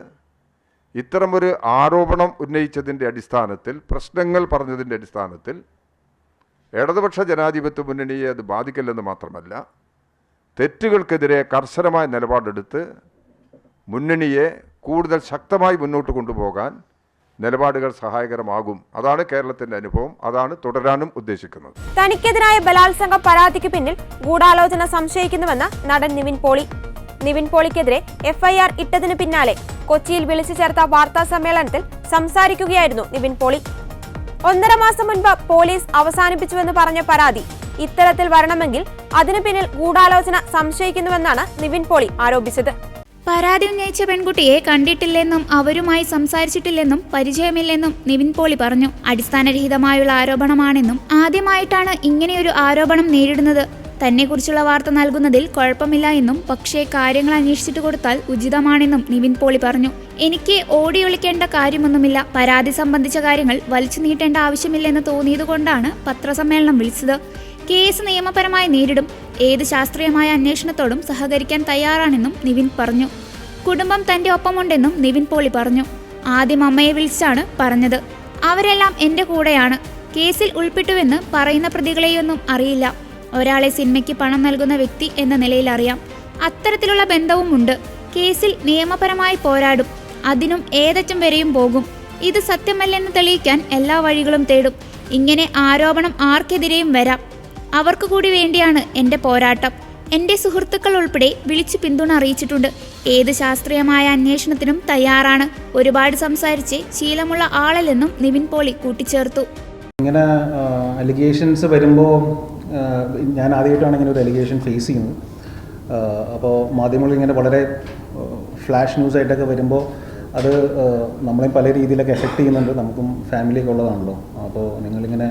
ഇത്തരമൊരു ആരോപണം ഉന്നയിച്ചതിൻ്റെ അടിസ്ഥാനത്തിൽ, പ്രശ്നങ്ങൾ പറഞ്ഞതിൻ്റെ അടിസ്ഥാനത്തിൽ ഇടതുപക്ഷ ജനാധിപത്യ മുന്നണിയെ അത് ബാധിക്കില്ലെന്ന് മാത്രമല്ല, തെറ്റുകൾക്കെതിരെ കർശനമായ നിലപാടെടുത്ത് മുന്നണിയെ കൂടുതൽ ശക്തമായി മുന്നോട്ട് കൊണ്ടുപോകാൻ നിലപാടുകൾ സഹായകരമാകും. അതാണ് കേരളത്തിൻ്റെ അനുഭവം, അതാണ് തുടരാനും ഉദ്ദേശിക്കുന്നത്. തനിക്കെതിരായ ബലാത്സംഗ പരാതിക്ക് പിന്നിൽ ഗൂഢാലോചന സംശയിക്കുന്നുവെന്ന് നടൻ നിവിൻ പോളി. നിവിൻ പോളിക്കെതിരെ FIR ഇട്ടതിന് പിന്നാലെ കൊച്ചിയിൽ വിളിച്ചു ചേർത്ത വാർത്താ സമ്മേളനത്തിൽ സംസാരിക്കുകയായിരുന്നു നിവിൻ പോളി. 1.5 മാസം മുൻപ് പോലീസ് അവസാനിപ്പിച്ചുവെന്ന് പറഞ്ഞ പരാതി ഇത്തരത്തിൽ വരണമെങ്കിൽ അതിനു പിന്നിൽ ഗൂഢാലോചന സംശയിക്കുന്നുവെന്നാണ് നിവിൻ പോളി ആരോപിച്ചത്. പരാതി ഉന്നയിച്ച പെൺകുട്ടിയെ കണ്ടിട്ടില്ലെന്നും അവരുമായി സംസാരിച്ചിട്ടില്ലെന്നും പരിചയമില്ലെന്നും നിവിൻ പോളി പറഞ്ഞു. അടിസ്ഥാനരഹിതമായുള്ള ആരോപണമാണെന്നും ആദ്യമായിട്ടാണ് ഇങ്ങനെയൊരു ആരോപണം നേരിടുന്നത്. തന്നെക്കുറിച്ചുള്ള വാർത്ത നൽകുന്നതിൽ കുഴപ്പമില്ല എന്നും പക്ഷേ കാര്യങ്ങൾ അന്വേഷിച്ചിട്ട് കൊടുത്താൽ ഉചിതമാണെന്നും നിവിൻ പോളി പറഞ്ഞു. എനിക്ക് ഓടി ഒളിക്കേണ്ട കാര്യമൊന്നുമില്ല. പരാതി സംബന്ധിച്ച കാര്യങ്ങൾ വലിച്ചു നീട്ടേണ്ട ആവശ്യമില്ലെന്ന് തോന്നിയതുകൊണ്ടാണ് പത്രസമ്മേളനം വിളിച്ചത്. കേസ് നിയമപരമായി നേരിടും. ഏത് ശാസ്ത്രീയമായ അന്വേഷണത്തോടും സഹകരിക്കാൻ തയ്യാറാണെന്നും നിവിൻ പറഞ്ഞു. കുടുംബം തന്റെ ഒപ്പമുണ്ടെന്നും നിവിൻ പോളി പറഞ്ഞു. ആദ്യം അമ്മയെ വിളിച്ചാണ് പറഞ്ഞത്. അവരെല്ലാം എന്റെ കൂടെയാണ്. കേസിൽ ഉൾപ്പെട്ടുവെന്ന് പറയുന്ന പ്രതികളെയൊന്നും അറിയില്ല. ഒരാളെ സിനിമയ്ക്ക് പണം നൽകുന്ന വ്യക്തി എന്ന നിലയിൽ അറിയാം. അത്തരത്തിലുള്ള ബന്ധവും ഉണ്ട്. കേസിൽ നിയമപരമായി പോരാടും. അതിനും ഏതറ്റം വരെയും പോകും. ഇത് സത്യമല്ലെന്ന് തെളിയിക്കാൻ എല്ലാ വഴികളും തേടും. ഇങ്ങനെ ആരോപണം ആർക്കെതിരെയും വരാം. അവർക്ക് കൂടി വേണ്ടിയാണ് എൻ്റെ പോരാട്ടം. എൻ്റെ സുഹൃത്തുക്കൾ ഉൾപ്പെടെ വിളിച്ചു പിന്തുണ അറിയിച്ചിട്ടുണ്ട്. ഏത് ശാസ്ത്രീയമായ അന്വേഷണത്തിനും തയ്യാറാണ്. ഒരുപാട് സംസാരിച്ച് ശീലമുള്ള ആളല്ലെന്നും നിവിൻ പോളി കൂട്ടിച്ചേർത്തു. ഇങ്ങനെ അലിഗേഷൻസ് വരുമ്പോൾ ഞാൻ ആദ്യമായിട്ടാണ് ഇങ്ങനെ ഒരു അലിഗേഷൻ ഫേസ് ചെയ്യുന്നത്. അപ്പോൾ മാധ്യമങ്ങൾ ഇങ്ങനെ വളരെ ഫ്ലാഷ് ന്യൂസായിട്ടൊക്കെ വരുമ്പോൾ അത് നമ്മളെ പല രീതിയിലൊക്കെ എഫക്റ്റ് ചെയ്യുന്നുണ്ട്. നമുക്കും ഫാമിലിയൊക്കെ ഉള്ളതാണല്ലോ. അപ്പോൾ നിങ്ങളിങ്ങനെ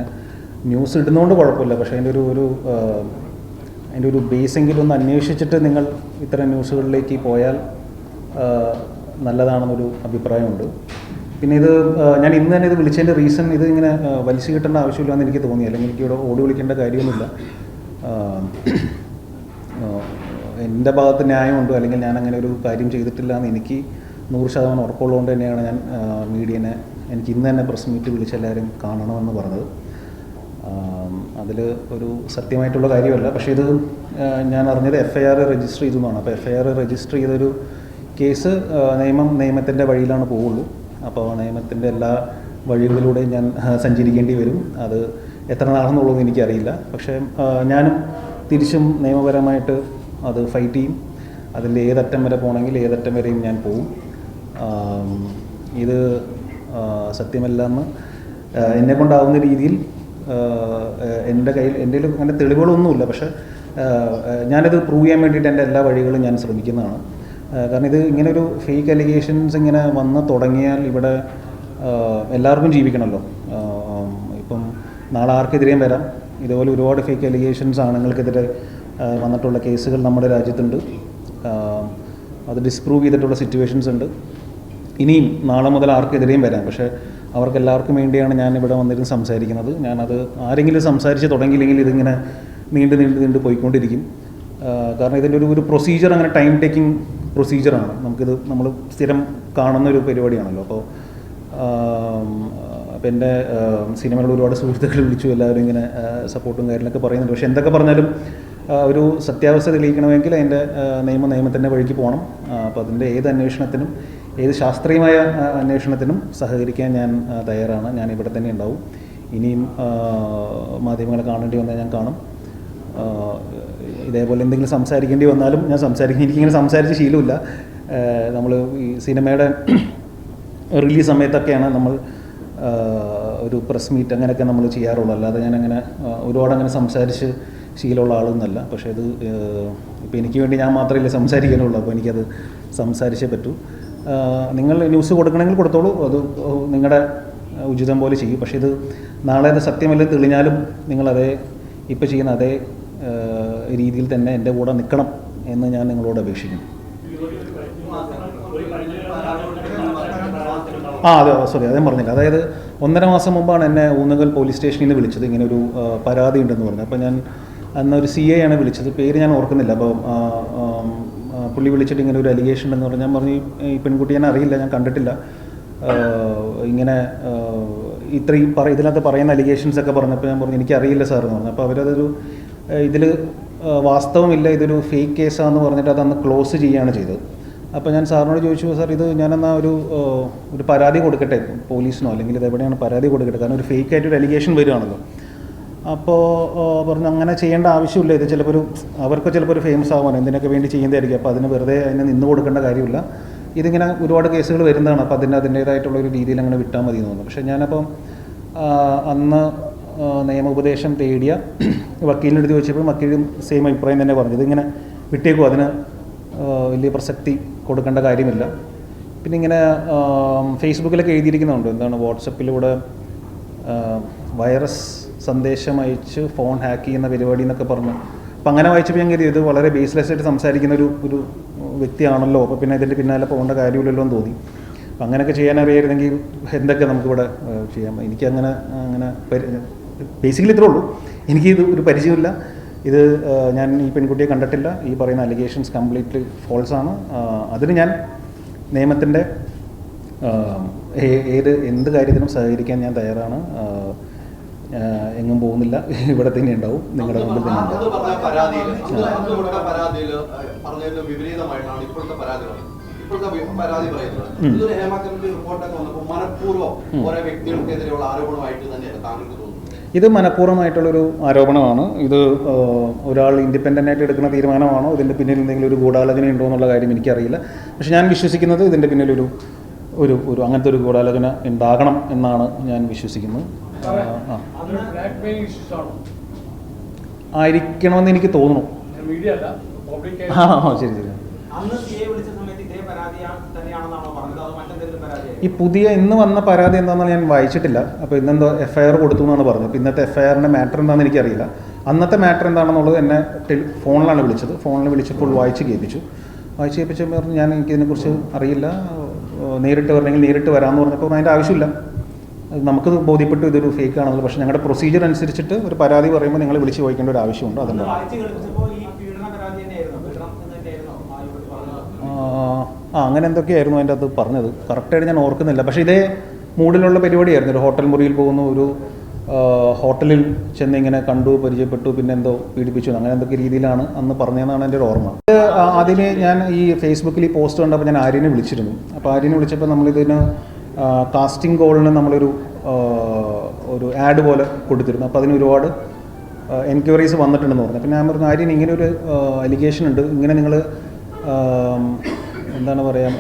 ന്യൂസ് ഇടുന്നതുകൊണ്ട് കുഴപ്പമില്ല. പക്ഷേ അതിൻ്റെ ഒരു ബേസെങ്കിലും ഒന്ന് അന്വേഷിച്ചിട്ട് നിങ്ങൾ ഇത്തരം ന്യൂസുകളിലേക്ക് പോയാൽ നല്ലതാണെന്നൊരു അഭിപ്രായമുണ്ട്. പിന്നെ ഇത് ഞാൻ ഇന്ന് തന്നെ ഇത് വിളിച്ചതിൻ്റെ റീസൺ ഇത് ഇങ്ങനെ വലിച്ചു കിട്ടേണ്ട ആവശ്യമില്ലാന്ന് എനിക്ക് തോന്നി. അല്ലെങ്കിൽ എനിക്ക് ഇവിടെ ഓടി വിളിക്കേണ്ട കാര്യമൊന്നുമില്ല. എൻ്റെ ഭാഗത്ത് ന്യായമുണ്ട്, അല്ലെങ്കിൽ ഞാൻ അങ്ങനെ ഒരു കാര്യം ചെയ്തിട്ടില്ല എന്ന് എനിക്ക് 100% ഉറപ്പുള്ളതുകൊണ്ട് തന്നെയാണ് ഞാൻ മീഡിയനെ എനിക്ക് ഇന്ന് തന്നെ പ്രസ് മീറ്റ് വിളിച്ച് എല്ലാവരും കാണണമെന്ന് പറഞ്ഞത്. അതിൽ ഒരു സത്യമായിട്ടുള്ള കാര്യമല്ല. പക്ഷേ ഇത് ഞാൻ അറിഞ്ഞത് FIR രജിസ്റ്റർ ചെയ്തു എന്നാണ്. അപ്പോൾ FIR രജിസ്റ്റർ ചെയ്തൊരു കേസ് നിയമത്തിൻ്റെ വഴിയിലാണ് പോവുള്ളൂ. അപ്പോൾ നിയമത്തിൻ്റെ എല്ലാ വഴികളിലൂടെയും ഞാൻ സഞ്ചരിക്കേണ്ടി വരും. അത് എത്ര നാളെന്നുള്ളതെന്ന് എനിക്കറിയില്ല. പക്ഷേ ഞാനും തിരിച്ചും നിയമപരമായിട്ട് അത് ഫൈറ്റ് ചെയ്യും. അതിൻ്റെ ഏതറ്റം വരെ പോകണമെങ്കിൽ ഏതറ്റം വരെയും ഞാൻ പോവും. ഇത് സത്യമല്ല എന്ന് എന്നെക്കൊണ്ടാവുന്ന രീതിയിൽ എൻ്റെ കയ്യിൽ അങ്ങനെ തെളിവുകളൊന്നുമില്ല. പക്ഷേ ഞാനത് പ്രൂവ് ചെയ്യാൻ വേണ്ടിയിട്ട് എൻ്റെ എല്ലാ വഴികളും ഞാൻ ശ്രമിക്കുന്നതാണ്. കാരണം ഇത് ഇങ്ങനെ ഒരു ഫേക്ക് അലിഗേഷൻസ് ഇങ്ങനെ വന്ന് തുടങ്ങിയാൽ ഇവിടെ എല്ലാവർക്കും ജീവിക്കണമല്ലോ. ഇപ്പം നാളെ ആർക്കെതിരെയും വരാം. ഇതുപോലെ ഒരുപാട് ഫേക്ക് അലിഗേഷൻസ് ആണുങ്ങൾക്കെതിരെ വന്നിട്ടുള്ള കേസുകൾ നമ്മുടെ രാജ്യത്തുണ്ട്. അത് ഡിസ്പ്രൂവ് ചെയ്തിട്ടുള്ള സിറ്റുവേഷൻസ് ഉണ്ട്. ഇനിയും നാളെ മുതൽ ആർക്കെതിരെയും വരാം. പക്ഷേ അവർക്ക് എല്ലാവർക്കും വേണ്ടിയാണ് ഞാൻ ഇവിടെ വന്നിരുന്ന് സംസാരിക്കുന്നത്. ഞാനത് ആരെങ്കിലും സംസാരിച്ച് തുടങ്ങിയില്ലെങ്കിൽ ഇതിങ്ങനെ നീണ്ട് പോയിക്കൊണ്ടിരിക്കും. കാരണം ഇതിൻ്റെ ഒരു പ്രൊസീജിയർ അങ്ങനെ ടൈം ടേക്കിംഗ് പ്രൊസീജിയറാണ്. നമ്മൾ സ്ഥിരം കാണുന്നൊരു പരിപാടിയാണല്ലോ. അപ്പോൾ എൻ്റെ സിനിമകളിൽ ഒരുപാട് സുഹൃത്തുക്കൾ വിളിച്ചു, എല്ലാവരും ഇങ്ങനെ സപ്പോർട്ടും കാര്യങ്ങളൊക്കെ പറയുന്നുണ്ട്. പക്ഷേ എന്തൊക്കെ പറഞ്ഞാലും ഒരു സത്യാവസ്ഥ തെളിയിക്കണമെങ്കിൽ അതിൻ്റെ നിയമത്തിൻ്റെ വഴിക്ക് പോകണം. അപ്പോൾ അതിൻ്റെ ഏത് അന്വേഷണത്തിനും, ഏത് ശാസ്ത്രീയമായ അന്വേഷണത്തിനും സഹകരിക്കാൻ ഞാൻ തയ്യാറാണ്. ഞാൻ ഇവിടെ തന്നെ ഉണ്ടാവും. ഇനിയും മാധ്യമങ്ങളെ കാണേണ്ടി വന്നാൽ ഞാൻ കാണും. ഇതേപോലെ എന്തെങ്കിലും സംസാരിക്കേണ്ടി വന്നാലും ഞാൻ സംസാരിക്കും. എനിക്കിങ്ങനെ സംസാരിച്ച് ശീലമില്ല. നമ്മൾ ഈ സിനിമയുടെ റിലീസ് സമയത്തൊക്കെയാണ് നമ്മൾ ഒരു പ്രസ് മീറ്റ് അങ്ങനെയൊക്കെ നമ്മൾ ചെയ്യാറുള്ളൂ. അല്ലാതെ ഞാനങ്ങനെ ഒരുപാടങ്ങനെ സംസാരിച്ച് ശീലമുള്ള ആളൊന്നുമല്ല. പക്ഷേ ഇത് ഇപ്പോൾ എനിക്ക് വേണ്ടി ഞാൻ മാത്രമല്ലേ സംസാരിക്കാനുള്ളൂ. അപ്പോൾ എനിക്കത് സംസാരിച്ചേ പറ്റൂ. നിങ്ങൾ ന്യൂസ് കൊടുക്കണമെങ്കിൽ കൊടുത്തോളൂ, അത് നിങ്ങളുടെ ഉചിതം പോലെ ചെയ്യും. പക്ഷേ ഇത് നാളെ അത് സത്യമല്ല തെളിഞ്ഞാലും നിങ്ങളതേ ഇപ്പോൾ ചെയ്യുന്ന അതേ രീതിയിൽ തന്നെ എൻ്റെ കൂടെ നിൽക്കണം എന്ന് ഞാൻ നിങ്ങളോട് അപേക്ഷിക്കുന്നു. അതെ, സോറി, അതേ പറഞ്ഞില്ല. അതായത് 1.5 മാസം മുമ്പാണ് എന്നെ ഊന്നുകൽ പോലീസ് സ്റ്റേഷനിൽ നിന്ന് വിളിച്ചത്. ഇങ്ങനെ ഒരു പരാതി ഉണ്ടെന്ന് പറഞ്ഞു. അപ്പോൾ ഞാൻ അന്ന് ഒരു CA ആണ് വിളിച്ചത്, പേര് ഞാൻ ഓർക്കുന്നില്ല. അപ്പോൾ പുള്ളി വിളിച്ചിട്ട് ഇങ്ങനെ ഒരു അലിഗേഷൻ എന്ന് പറഞ്ഞു. ഞാൻ പറഞ്ഞു ഈ പെൺകുട്ടി ഞാൻ അറിയില്ല, ഞാൻ കണ്ടിട്ടില്ല, ഇങ്ങനെ ഇത്രയും ഇതിനകത്ത് പറയുന്ന അലിഗേഷൻസ് ഒക്കെ പറഞ്ഞപ്പോൾ ഞാൻ പറഞ്ഞു എനിക്കറിയില്ല സാർ എന്ന് പറഞ്ഞു. അപ്പോൾ അവരതൊരു ഇതിൽ വാസ്തവമില്ല, ഇതൊരു ഫേക്ക് കേസാണെന്ന് പറഞ്ഞിട്ട് അതന്ന് ക്ലോസ് ചെയ്യുകയാണ് ചെയ്തത്. അപ്പോൾ ഞാൻ സാറിനോട് ചോദിച്ചു, സാർ ഇത് ഞാനെന്നാൽ ഒരു പരാതി കൊടുക്കട്ടെ പോലീസിനോ, അല്ലെങ്കിൽ ഇത് എവിടെയാണ് പരാതി കൊടുക്കട്ടെ, കാരണം ഒരു ഫേക്ക് ആയിട്ടൊരു അലിഗേഷൻ വരികയാണല്ലോ. അപ്പോൾ പറഞ്ഞു അങ്ങനെ ചെയ്യേണ്ട ആവശ്യമില്ല, ഇത് ചിലപ്പോൾ അവർക്ക് ചിലപ്പോൾ ഒരു ഫേമസ് ആവാൻ എന്തിനൊക്കെ വേണ്ടി ചെയ്യുന്നതായിരിക്കും. അപ്പോൾ അതിന് വെറുതെ അതിനെ നിന്ന് കൊടുക്കേണ്ട കാര്യമില്ല, ഇതിങ്ങനെ ഒരുപാട് കേസുകൾ വരുന്നതാണ്, അപ്പോൾ അതിൻ്റേതായിട്ടുള്ളൊരു രീതിയിൽ അങ്ങനെ വിട്ടാൽ മതി എന്ന് തോന്നുന്നു. പക്ഷേ ഞാനപ്പം അന്ന് നിയമോപദേശം തേടിയ വക്കീലിൻ്റെ അടുത്ത് ചോദിച്ചപ്പോൾ വക്കീലും സെയിം അഭിപ്രായം തന്നെ പറഞ്ഞത്, ഇതിങ്ങനെ വിട്ടേക്കും, അതിന് വലിയ പ്രസക്തി കൊടുക്കേണ്ട കാര്യമില്ല. പിന്നെ ഇങ്ങനെ ഫേസ്ബുക്കിലൊക്കെ എഴുതിയിരിക്കുന്നുണ്ട്, എന്താണ് വാട്സപ്പിലൂടെ വൈറസ് സന്ദേശം അയച്ച് ഫോൺ ഹാക്ക് ചെയ്യുന്ന പരിപാടി എന്നൊക്കെ പറഞ്ഞു. അപ്പം അങ്ങനെ വായിച്ചപ്പോൾ ഞാൻ കരുതി ഇത് വളരെ ബേസ്ലെസ് ആയിട്ട് സംസാരിക്കുന്ന ഒരു വ്യക്തിയാണല്ലോ, അപ്പോൾ പിന്നെ ഇതിൻ്റെ പിന്നാലെ പോകേണ്ട കാര്യമില്ലല്ലോ എന്ന് തോന്നി. അപ്പം അങ്ങനെയൊക്കെ ചെയ്യാൻ അറിയായിരുന്നെങ്കിൽ എന്തൊക്കെ നമുക്കിവിടെ ചെയ്യാം. എനിക്കങ്ങനെ ബേസിക്കലി ഇത്രേ ഉള്ളൂ. എനിക്കിത് ഒരു പരിചയമില്ല, ഇത് ഞാൻ ഈ പെൺകുട്ടിയെ കണ്ടിട്ടില്ല, ഈ പറയുന്ന അലിഗേഷൻസ് കംപ്ലീറ്റ്ലി ഫോൾസാണ്. അതിന് ഞാൻ നിയമത്തിൻ്റെ എന്ത് കാര്യത്തിനും സഹകരിക്കാൻ ഞാൻ തയ്യാറാണ്. എങ്ങും പോകുന്നില്ല, ഇവിടെ തന്നെ ഉണ്ടാവും, നിങ്ങളുടെ മുമ്പിൽ തന്നെ ഉണ്ടാവും. ഇത് മനഃപൂർവ്വമായിട്ടുള്ളൊരു ആരോപണമാണ്. ഇത് ഒരാൾ ഇൻഡിപെൻഡൻ്റ് ആയിട്ട് എടുക്കുന്ന തീരുമാനമാണോ, ഇതിൻ്റെ പിന്നിൽ എന്തെങ്കിലും ഒരു ഗൂഢാലോചന ഉണ്ടോ എന്നുള്ള കാര്യം എനിക്കറിയില്ല. പക്ഷെ ഞാൻ വിശ്വസിക്കുന്നത് ഇതിൻ്റെ പിന്നിലൊരു അങ്ങനത്തെ ഒരു ഗൂഢാലോചന ഉണ്ടാകണം എന്നാണ് ഞാൻ വിശ്വസിക്കുന്നത്. ആയിരിക്കണമെന്ന് എനിക്ക് തോന്നുന്നു. ശരി. ഈ പുതിയ ഇന്ന് വന്ന പരാതി എന്താണെന്ന് ഞാൻ വായിച്ചിട്ടില്ല. അപ്പോൾ ഇന്നെന്തോ FIR കൊടുത്തു എന്നാണ് പറഞ്ഞത്. അപ്പോൾ ഇന്നത്തെ FIRൻ്റെ മാറ്റർ എന്താണെന്ന് എനിക്കറിയില്ല. അന്നത്തെ മാറ്റർ എന്താണെന്നുള്ളത് എന്നെ ഫോണിലാണ് വിളിച്ചത്. ഫോണിൽ വിളിച്ചപ്പോൾ വായിച്ച് കേൾപ്പിച്ചപ്പോൾ പറഞ്ഞു എനിക്കിതിനെക്കുറിച്ച് അറിയില്ല, നേരിട്ട് വരണമെങ്കിൽ നേരിട്ട് വരാമെന്ന് പറഞ്ഞപ്പോൾ അതിൻ്റെ ആവശ്യമില്ല, നമുക്ക് ബോധ്യപ്പെട്ടു ഇതൊരു ഫേക്ക് ആണെന്നുള്ളത്. പക്ഷേ ഞങ്ങളുടെ പ്രൊസീജിയർ അനുസരിച്ചിട്ട് ഒരു പരാതി പറയുമ്പോൾ നിങ്ങൾ വിളിച്ച് ചോദിക്കേണ്ട ഒരു ആവശ്യമുണ്ട്. അതുകൊണ്ട് അങ്ങനെ എന്തൊക്കെയായിരുന്നു അതിൻ്റെ അത് പറഞ്ഞത്, കറക്റ്റായിട്ട് ഞാൻ ഓർക്കുന്നില്ല. പക്ഷേ ഇതേ മൂഡിലുള്ള പരിപാടിയായിരുന്നു. ഒരു ഹോട്ടൽ മുറിയിൽ പോകുന്നു, ഒരു ഹോട്ടലിൽ ചെന്ന് ഇങ്ങനെ കണ്ടു, പരിചയപ്പെട്ടു, പിന്നെ എന്തോ പീഡിപ്പിച്ചു, അങ്ങനെ എന്തൊക്കെ രീതിയിലാണ് അന്ന് പറഞ്ഞതെന്നാണ് എൻ്റെ ഒരു ഓർമ്മ. അതിന് ഞാൻ ഈ ഫേസ്ബുക്കിൽ ഈ പോസ്റ്റ് കണ്ടപ്പോൾ ഞാൻ ആര്യനെ വിളിച്ചിരുന്നു. അപ്പോൾ ആര്യനെ വിളിച്ചപ്പോൾ നമ്മളിതിന് കാസ്റ്റിംഗ് കോളിന് നമ്മളൊരു ആഡ് പോലെ കൊടുത്തിരുന്നു. അപ്പോൾ അതിന് ഒരുപാട് എൻക്വയറീസ് വന്നിട്ടുണ്ടെന്ന് പറഞ്ഞു. അപ്പോൾ ഞാൻ പറഞ്ഞു ആര്യൻ ഇങ്ങനെ ഒരു അലിഗേഷൻ ഉണ്ട്, ഇങ്ങനെ നിങ്ങൾ എന്താണ് പറയുക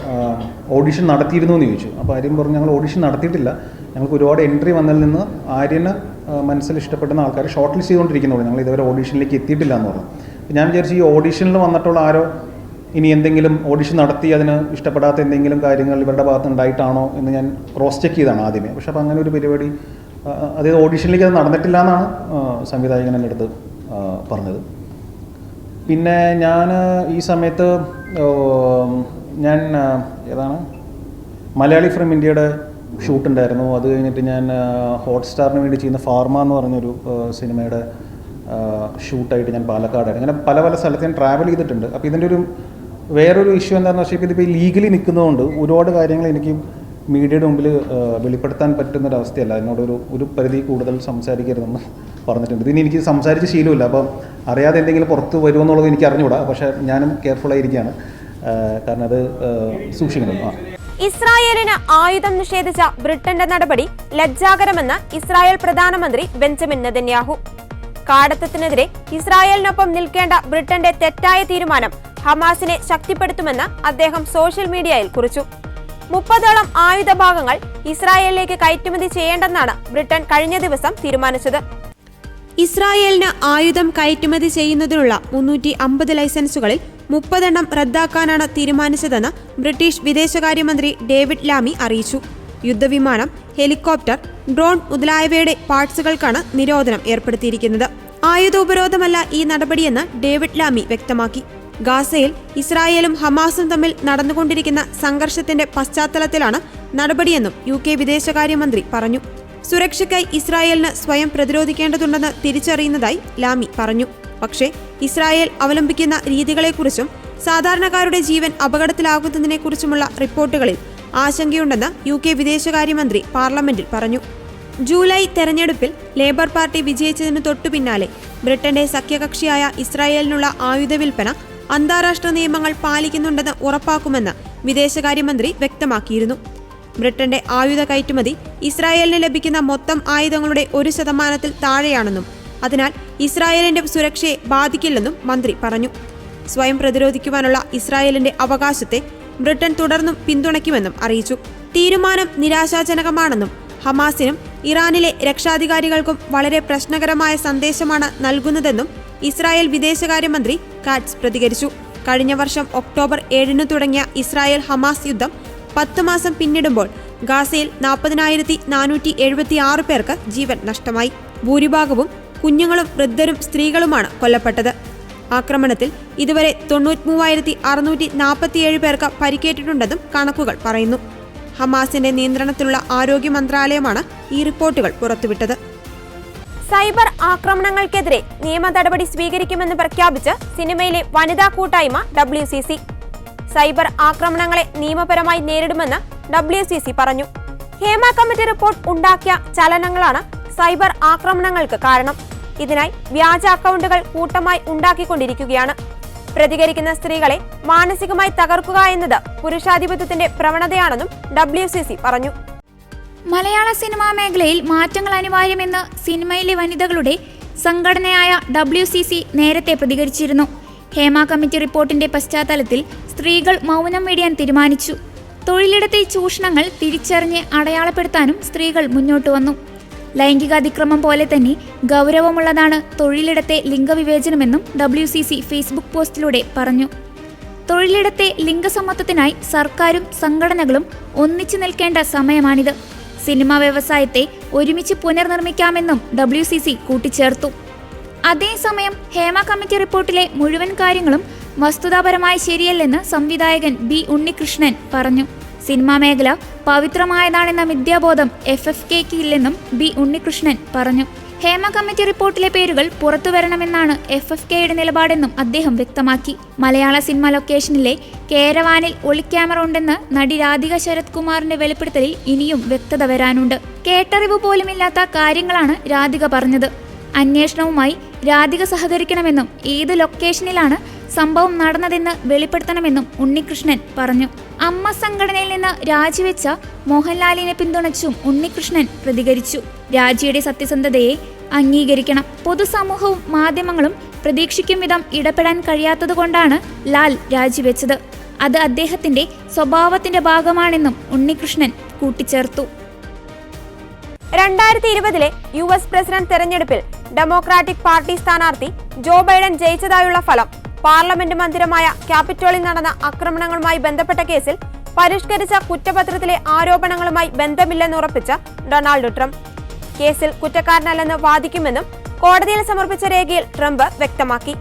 ഓഡിഷൻ നടത്തിയിരുന്നു എന്ന് ചോദിച്ചു. അപ്പോൾ ആര്യൻ പറഞ്ഞു ഞങ്ങൾ ഓഡിഷൻ നടത്തിയിട്ടില്ല, ഞങ്ങൾക്ക് ഒരുപാട് എൻട്രി വന്നതിൽ നിന്ന് ആര്യന് മനസ്സിൽ ഇഷ്ടപ്പെടുന്ന ആൾക്കാർ ഷോർട്ട് ലിസ്റ്റ് ചെയ്തുകൊണ്ടിരിക്കുന്നുള്ളൂ. ഞങ്ങൾ ഇതുവരെ ഓഡീഷനിലേക്ക് എത്തിയിട്ടില്ല എന്ന് പറഞ്ഞു. ഞാൻ വിചാരിച്ചു ഈ ഓഡീഷനിൽ വന്നിട്ടുള്ള ആരോ ഇനി എന്തെങ്കിലും ഓഡിഷൻ നടത്തി അതിന് ഇഷ്ടപ്പെടാത്ത എന്തെങ്കിലും കാര്യങ്ങൾ ഇവരുടെ ഭാഗത്ത് ഉണ്ടായിട്ടാണോ എന്ന് ഞാൻ ക്രോസ് ചെക്ക് ചെയ്താണ് ആദ്യമേ. പക്ഷെ അപ്പോൾ അങ്ങനെ ഒരു പരിപാടി, അതായത് ഓഡീഷനിലേക്ക് അത് നടന്നിട്ടില്ല എന്നാണ് സംവിധായകൻ എൻ്റെ അടുത്ത് പറഞ്ഞത്. പിന്നെ ഞാൻ ഈ സമയത്ത് ഞാൻ മലയാളി ഫ്രം ഇന്ത്യയുടെ ഷൂട്ടുണ്ടായിരുന്നു. അത് കഴിഞ്ഞിട്ട് ഞാൻ ഹോട്ട്സ്റ്റാറിന് വേണ്ടി ചെയ്യുന്ന ഫാർമ എന്ന് പറഞ്ഞൊരു സിനിമയുടെ ഷൂട്ടായിട്ട് ഞാൻ പാലക്കാടായിരുന്നു. അങ്ങനെ പല പല സ്ഥലത്ത് ഞാൻ ട്രാവൽ ചെയ്തിട്ടുണ്ട്. അപ്പോൾ ഇതിൻ്റെ ഒരു വേറൊരു ഇഷ്യൂ എന്താണെന്ന് വെച്ചാൽ ഇതിപ്പോൾ ലീഗലി നിൽക്കുന്നതുകൊണ്ട് ഒരുപാട് കാര്യങ്ങൾ എനിക്ക് മീഡിയയുടെ മുമ്പിൽ വെളിപ്പെടുത്താൻ പറ്റുന്നൊരവസ്ഥയല്ല. അതിനോടൊരു പരിധി കൂടുതൽ സംസാരിക്കരുതെന്ന് പറഞ്ഞിട്ടുണ്ട്. ഇതിന് എനിക്ക് സംസാരിച്ച് ശീലമില്ല, അപ്പം അറിയാതെ എന്തെങ്കിലും പുറത്ത് വരുമെന്നുള്ളത് എനിക്ക് അറിഞ്ഞുകൂടാ. പക്ഷേ ഞാനും കെയർഫുള്ളായിരിക്കുകയാണ്, കാരണം അത് സൂക്ഷിക്കണം. ഇസ്രായേലിന് ആയുധം നിഷേധിച്ച ബ്രിട്ടന്റെ നടപടി ലജ്ജാകരമെന്ന് ഇസ്രായേൽ പ്രധാനമന്ത്രി ബെഞ്ചമിൻ നെതന്യാഹു. കാടത്തത്തിനെതിരെ ഇസ്രായേലിനൊപ്പം നിൽക്കേണ്ട ബ്രിട്ടന്റെ തെറ്റായ തീരുമാനം ഹമാസിനെ ശക്തിപ്പെടുത്തുമെന്ന് അദ്ദേഹം സോഷ്യൽ മീഡിയയിൽ കുറിച്ചു. 30ഓളം ആയുധ ഭാഗങ്ങൾ ഇസ്രായേലിലേക്ക് കയറ്റുമതി ചെയ്യേണ്ടെന്നാണ് ബ്രിട്ടൻ കഴിഞ്ഞ ദിവസം തീരുമാനിച്ചത്. ഇസ്രായേലിന് ആയുധം കയറ്റുമതി ചെയ്യുന്നതിനുള്ള 350 ലൈസൻസുകളിൽ 30 റദ്ദാക്കാനാണ് തീരുമാനിച്ചതെന്ന് ബ്രിട്ടീഷ് വിദേശകാര്യമന്ത്രി ഡേവിഡ് ലാമി അറിയിച്ചു. യുദ്ധവിമാനം, ഹെലികോപ്റ്റർ, ഡ്രോൺ മുതലായവയുടെ പാർട്സുകൾക്കാണ് നിരോധനം ഏർപ്പെടുത്തിയിരിക്കുന്നത്. ആയുധോപരോധമല്ല ഈ നടപടിയെന്ന് ഡേവിഡ് ലാമി വ്യക്തമാക്കി. ഗാസയിൽ ഇസ്രായേലും ഹമാസും തമ്മിൽ നടന്നുകൊണ്ടിരിക്കുന്ന സംഘർഷത്തിന്റെ പശ്ചാത്തലത്തിലാണ് നടപടിയെന്നും UK വിദേശകാര്യമന്ത്രി പറഞ്ഞു. സുരക്ഷയ്ക്കായി ഇസ്രായേലിന് സ്വയം പ്രതിരോധിക്കേണ്ടതുണ്ടെന്ന് തിരിച്ചറിയുന്നതായി ലാമി പറഞ്ഞു. പക്ഷേ ഇസ്രായേൽ അവലംബിക്കുന്ന രീതികളെക്കുറിച്ചും സാധാരണക്കാരുടെ ജീവൻ അപകടത്തിലാകുന്നതിനെക്കുറിച്ചുമുള്ള റിപ്പോർട്ടുകളിൽ ആശങ്കയുണ്ടെന്ന് UK വിദേശകാര്യമന്ത്രി പാർലമെന്റിൽ പറഞ്ഞു. ജൂലൈ തെരഞ്ഞെടുപ്പിൽ ലേബർ പാർട്ടി വിജയിച്ചതിനു തൊട്ടു പിന്നാലെ ബ്രിട്ടന്റെ സഖ്യകക്ഷിയായ ഇസ്രായേലിനുള്ള ആയുധ വിൽപ്പന അന്താരാഷ്ട്ര നിയമങ്ങൾ പാലിക്കുന്നുണ്ടെന്ന് ഉറപ്പാക്കുമെന്ന് വിദേശകാര്യമന്ത്രി വ്യക്തമാക്കിയിരുന്നു. ബ്രിട്ടന്റെ ആയുധ കയറ്റുമതി ഇസ്രായേലിന് ലഭിക്കുന്ന മൊത്തം ആയുധങ്ങളുടെ 1% താഴെയാണെന്നും അതിനാൽ ഇസ്രായേലിന്റെ സുരക്ഷയെ ബാധിക്കില്ലെന്നും മന്ത്രി പറഞ്ഞു. സ്വയം പ്രതിരോധിക്കുവാനുള്ള ഇസ്രായേലിന്റെ അവകാശത്തെ ബ്രിട്ടൻ തുടർന്നും പിന്തുണയ്ക്കുമെന്നും അറിയിച്ചു. തീരുമാനം നിരാശാജനകമാണെന്നും ഹമാസിനും ഇറാനിലെ രക്ഷാധികാരികൾക്കും വളരെ പ്രശ്നകരമായ സന്ദേശമാണ് നൽകുന്നതെന്നും ഇസ്രായേൽ വിദേശകാര്യമന്ത്രി കാറ്റ്സ് പ്രതികരിച്ചു. കഴിഞ്ഞ വർഷം ഒക്ടോബർ 7 തുടങ്ങിയ ഇസ്രായേൽ ഹമാസ് യുദ്ധം 10 മാസം പിന്നിടുമ്പോൾ ഗാസയിൽ 40,476 പേർക്ക് ജീവൻ നഷ്ടമായി. ഭൂരിഭാഗവും കുഞ്ഞുങ്ങളും വൃദ്ധരും സ്ത്രീകളുമാണ് കൊല്ലപ്പെട്ടത്. ആക്രമണത്തിൽ ഇതുവരെ 93,647 പേർക്ക് പരിക്കേറ്റിട്ടുണ്ടെന്നും കണക്കുകൾ പറയുന്നു. ഹമാസിന്റെ നിയന്ത്രണത്തിലുള്ള ആരോഗ്യ മന്ത്രാലയമാണ് ഈ റിപ്പോർട്ടുകൾ പുറത്തുവിട്ടത്. സൈബർ ആക്രമണങ്ങൾക്കെതിരെ നിയമ നടപടി സ്വീകരിക്കുമെന്ന് പ്രഖ്യാപിച്ച് സിനിമയിലെ വനിതാ കൂട്ടായ്മ WCC. സൈബർ ആക്രമണങ്ങളെ നിയമപരമായി നേരിടുമെന്ന് WCC പറഞ്ഞു. ഹേമ കമ്മിറ്റി റിപ്പോർട്ട് ഉണ്ടാക്കിയ ചലനങ്ങളാണ് സൈബർ ആക്രമണങ്ങൾക്ക് കാരണം. ഇതിനായി വ്യാജ അക്കൗണ്ടുകൾ കൂട്ടമായി ഉണ്ടാക്കിക്കൊണ്ടിരിക്കുകയാണ്. പ്രതികരിക്കുന്ന സ്ത്രീകളെ മാനസികമായി തകർക്കുക എന്നത് പുരുഷാധിപത്യത്തിന്റെ പ്രവണതയാണെന്നും WCC പറഞ്ഞു. മലയാള സിനിമാ മേഖലയിൽ മാറ്റങ്ങൾ അനിവാര്യമെന്ന് സിനിമയിലെ വനിതകളുടെ സംഘടനയായ WCC നേരത്തെ പ്രതികരിച്ചിരുന്നു. ഹേമ കമ്മിറ്റി റിപ്പോർട്ടിന്റെ പശ്ചാത്തലത്തിൽ സ്ത്രീകൾ മൗനം വെടിയാൻ തീരുമാനിച്ചു. തൊഴിലിടത്തെ ചൂഷണങ്ങൾ തിരിച്ചറിഞ്ഞ് അടയാളപ്പെടുത്താനും സ്ത്രീകൾ മുന്നോട്ട് വന്നു. ലൈംഗികാതിക്രമം പോലെ തന്നെ ഗൗരവമുള്ളതാണ് തൊഴിലിടത്തെ ലിംഗവിവേചനമെന്നും WCC ഫേസ്ബുക്ക് പോസ്റ്റിലൂടെ പറഞ്ഞു. തൊഴിലിടത്തെ ലിംഗസമത്വത്തിനായി സർക്കാരും സംഘടനകളും ഒന്നിച്ചു നിൽക്കേണ്ട സമയമാണിത്. സിനിമാ വ്യവസായത്തെ ഒരുമിച്ച് പുനർനിർമ്മിക്കാമെന്നും WCC കൂട്ടിച്ചേർത്തു. അതേസമയം ഹേമ കമ്മിറ്റി റിപ്പോർട്ടിലെ മുഴുവൻ കാര്യങ്ങളും വസ്തുതാപരമായി ശരിയല്ലെന്ന് സംവിധായകൻ B. ഉണ്ണികൃഷ്ണൻ പറഞ്ഞു. സിനിമാ മേഖല പവിത്രമായതാണെന്ന മിഥ്യാബോധം FFKക്ക് ഇല്ലെന്നും B. ഉണ്ണികൃഷ്ണൻ പറഞ്ഞു. ഹേമ കമ്മിറ്റി റിപ്പോർട്ടിലെ പേരുകൾ പുറത്തുവരണമെന്നാണ് FFKയുടെ നിലപാടെന്നും അദ്ദേഹം വ്യക്തമാക്കി. മലയാള സിനിമാ ലൊക്കേഷനിലെ കേരവാനിൽ ഒളിക്യാമറ ഉണ്ടെന്ന് നടി രാധിക ശരത് കുമാറിന്റെ വെളിപ്പെടുത്തലിൽ ഇനിയും വ്യക്തത വരാനുണ്ട്. കേട്ടറിവ് പോലുമില്ലാത്ത കാര്യങ്ങളാണ് രാധിക പറഞ്ഞത്. അന്വേഷണവുമായി രാധിക സഹകരിക്കണമെന്നും ഏത് ലൊക്കേഷനിലാണ് സംഭവം നടന്നതെന്ന് വെളിപ്പെടുത്തണമെന്നും ഉണ്ണികൃഷ്ണൻ പറഞ്ഞു. അമ്മ സംഘടനയിൽ നിന്ന് രാജിവെച്ച മോഹൻലാലിനെ പിന്തുണച്ചും ഉണ്ണികൃഷ്ണൻ പ്രതികരിച്ചു. രാജിയുടെ സത്യസന്ധതയെ അംഗീകരിക്കണം. പൊതുസമൂഹവും മാധ്യമങ്ങളും പ്രതീക്ഷിക്കും വിധം ഇടപെടാൻ കഴിയാത്തതുകൊണ്ടാണ് ലാൽ രാജിവെച്ചത്. അത് അദ്ദേഹത്തിന്റെ സ്വഭാവത്തിന്റെ ഭാഗമാണെന്നും ഉണ്ണികൃഷ്ണൻ കൂട്ടിച്ചേർത്തു. 2020 US പ്രസിഡന്റ് തെരഞ്ഞെടുപ്പിൽ ഡെമോക്രാറ്റിക് പാർട്ടി സ്ഥാനാർത്ഥി ജോ ബൈഡൻ ജയിച്ചതായുള്ള ഫലം പാർലമെന്റ് മന്ദിരമായ ക്യാപിറ്റോളിൽ നടന്ന ആക്രമണങ്ങളുമായി ബന്ധപ്പെട്ട കേസിൽ പരിഷ്കരിച്ച കുറ്റപത്രത്തിലെ ആരോപണങ്ങളുമായി ബന്ധമില്ലെന്ന് ഉറപ്പിച്ച ഡൊണാൾഡ് ട്രംപ് കേസിൽ കുറ്റക്കാരനല്ലെന്ന് വാദിക്കുമെന്നും കോടതിയിൽ സമർപ്പിച്ച രേഖയിൽ ട്രംപ് വ്യക്തമാക്കി.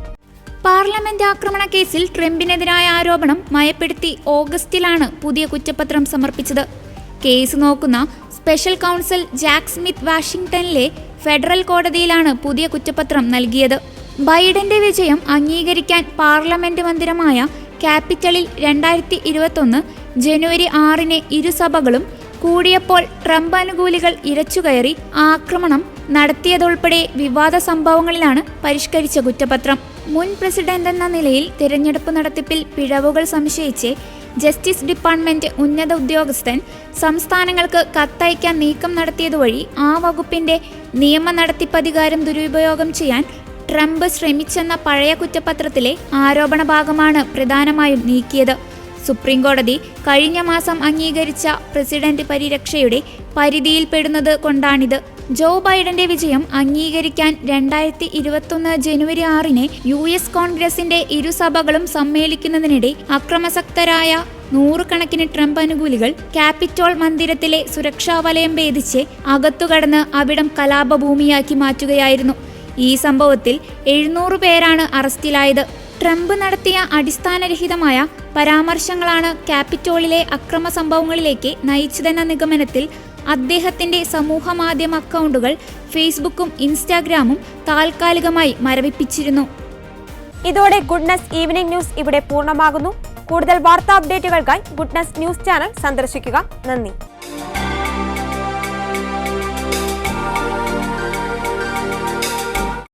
പാർലമെന്റ് ആക്രമണ കേസിൽ ട്രംപിനെതിരായ ആരോപണം മയപ്പെടുത്തി ഓഗസ്റ്റിലാണ് പുതിയ കുറ്റപത്രം സമർപ്പിച്ചത്. കേസ് നോക്കുന്ന സ്പെഷ്യൽ കൗൺസിൽ ജാക്ക് സ്മിത്ത് വാഷിംഗ്ടണിലെ ഫെഡറൽ കോടതിയിലാണ് പുതിയ കുറ്റപത്രം നൽകിയത്. ബൈഡന്റെ വിജയം അംഗീകരിക്കാൻ പാർലമെന്റ് മന്ദിരമായ ക്യാപിറ്റലിൽ 2021 ജനുവരി 6 ഇരുസഭകളും കൂടിയപ്പോൾ ട്രംപ് അനുകൂലികൾ ഇരച്ചുകയറി ആക്രമണം നടത്തിയതുൾപ്പെടെ വിവാദ സംഭവങ്ങളിലാണ് പരിഷ്കരിച്ച കുറ്റപത്രം. മുൻ പ്രസിഡന്റ് എന്ന നിലയിൽ തിരഞ്ഞെടുപ്പ് നടത്തിപ്പിൽ പിഴവുകൾ സംശയിച്ച് ജസ്റ്റിസ് ഡിപ്പാർട്ട്മെന്റ് ഉന്നത ഉദ്യോഗസ്ഥൻ സംസ്ഥാനങ്ങൾക്ക് കത്തയക്കാൻ നീക്കം നടത്തിയതുവഴി ആ വകുപ്പിന്റെ നിയമ നടത്തിപ്പധികാരം ദുരുപയോഗം ചെയ്യാൻ ട്രംപ് ശ്രമിച്ചെന്ന പഴയ കുറ്റപത്രത്തിലെ ആരോപണ ഭാഗമാണ് പ്രധാനമായും നീക്കിയത്. സുപ്രീം കോടതി കഴിഞ്ഞ മാസം അംഗീകരിച്ച പ്രസിഡന്റ് പരിരക്ഷയുടെ പരിധിയിൽപ്പെടുന്നത് കൊണ്ടാണിത്. ജോ ബൈഡന്റെ വിജയം അംഗീകരിക്കാൻ 2021 ജനുവരി 6 US കോൺഗ്രസിന്റെ ഇരുസഭകളും സമ്മേളിക്കുന്നതിനിടെ അക്രമാസക്തരായ നൂറുകണക്കിന് ട്രംപ് അനുകൂലികൾ ക്യാപിറ്റോൾ മന്ദിരത്തിലെ സുരക്ഷാ വലയം ഭേദിച്ച് അകത്തുകടന്ന് അവിടം കലാപഭൂമിയാക്കി മാറ്റുകയായിരുന്നു. ഈ സംഭവത്തിൽ 700 പേരാണ് അറസ്റ്റിലായത്. ട്രംപ് നടത്തിയ അടിസ്ഥാനരഹിതമായ പരാമർശങ്ങളാണ് ക്യാപിറ്റോളിലെ അക്രമ സംഭവങ്ങളിലേക്ക് നയിച്ചതെന്ന നിഗമനത്തിൽ അദ്ദേഹത്തിന്റെ സമൂഹ മാധ്യമ അക്കൗണ്ടുകൾ ഫേസ്ബുക്കും ഇൻസ്റ്റാഗ്രാമും താൽക്കാലികമായി മരവിപ്പിച്ചിരുന്നു. ഇതോടെ ഗുഡ്നസ് ഈവനിംഗ് ന്യൂസ് ഇവിടെ പൂർണ്ണമാകുന്നു. കൂടുതൽ വാർത്താ അപ്ഡേറ്റുകൾക്കായി ഗുഡ്നസ് ന്യൂസ് ചാനൽ സന്ദർശിക്കുക. നന്ദി.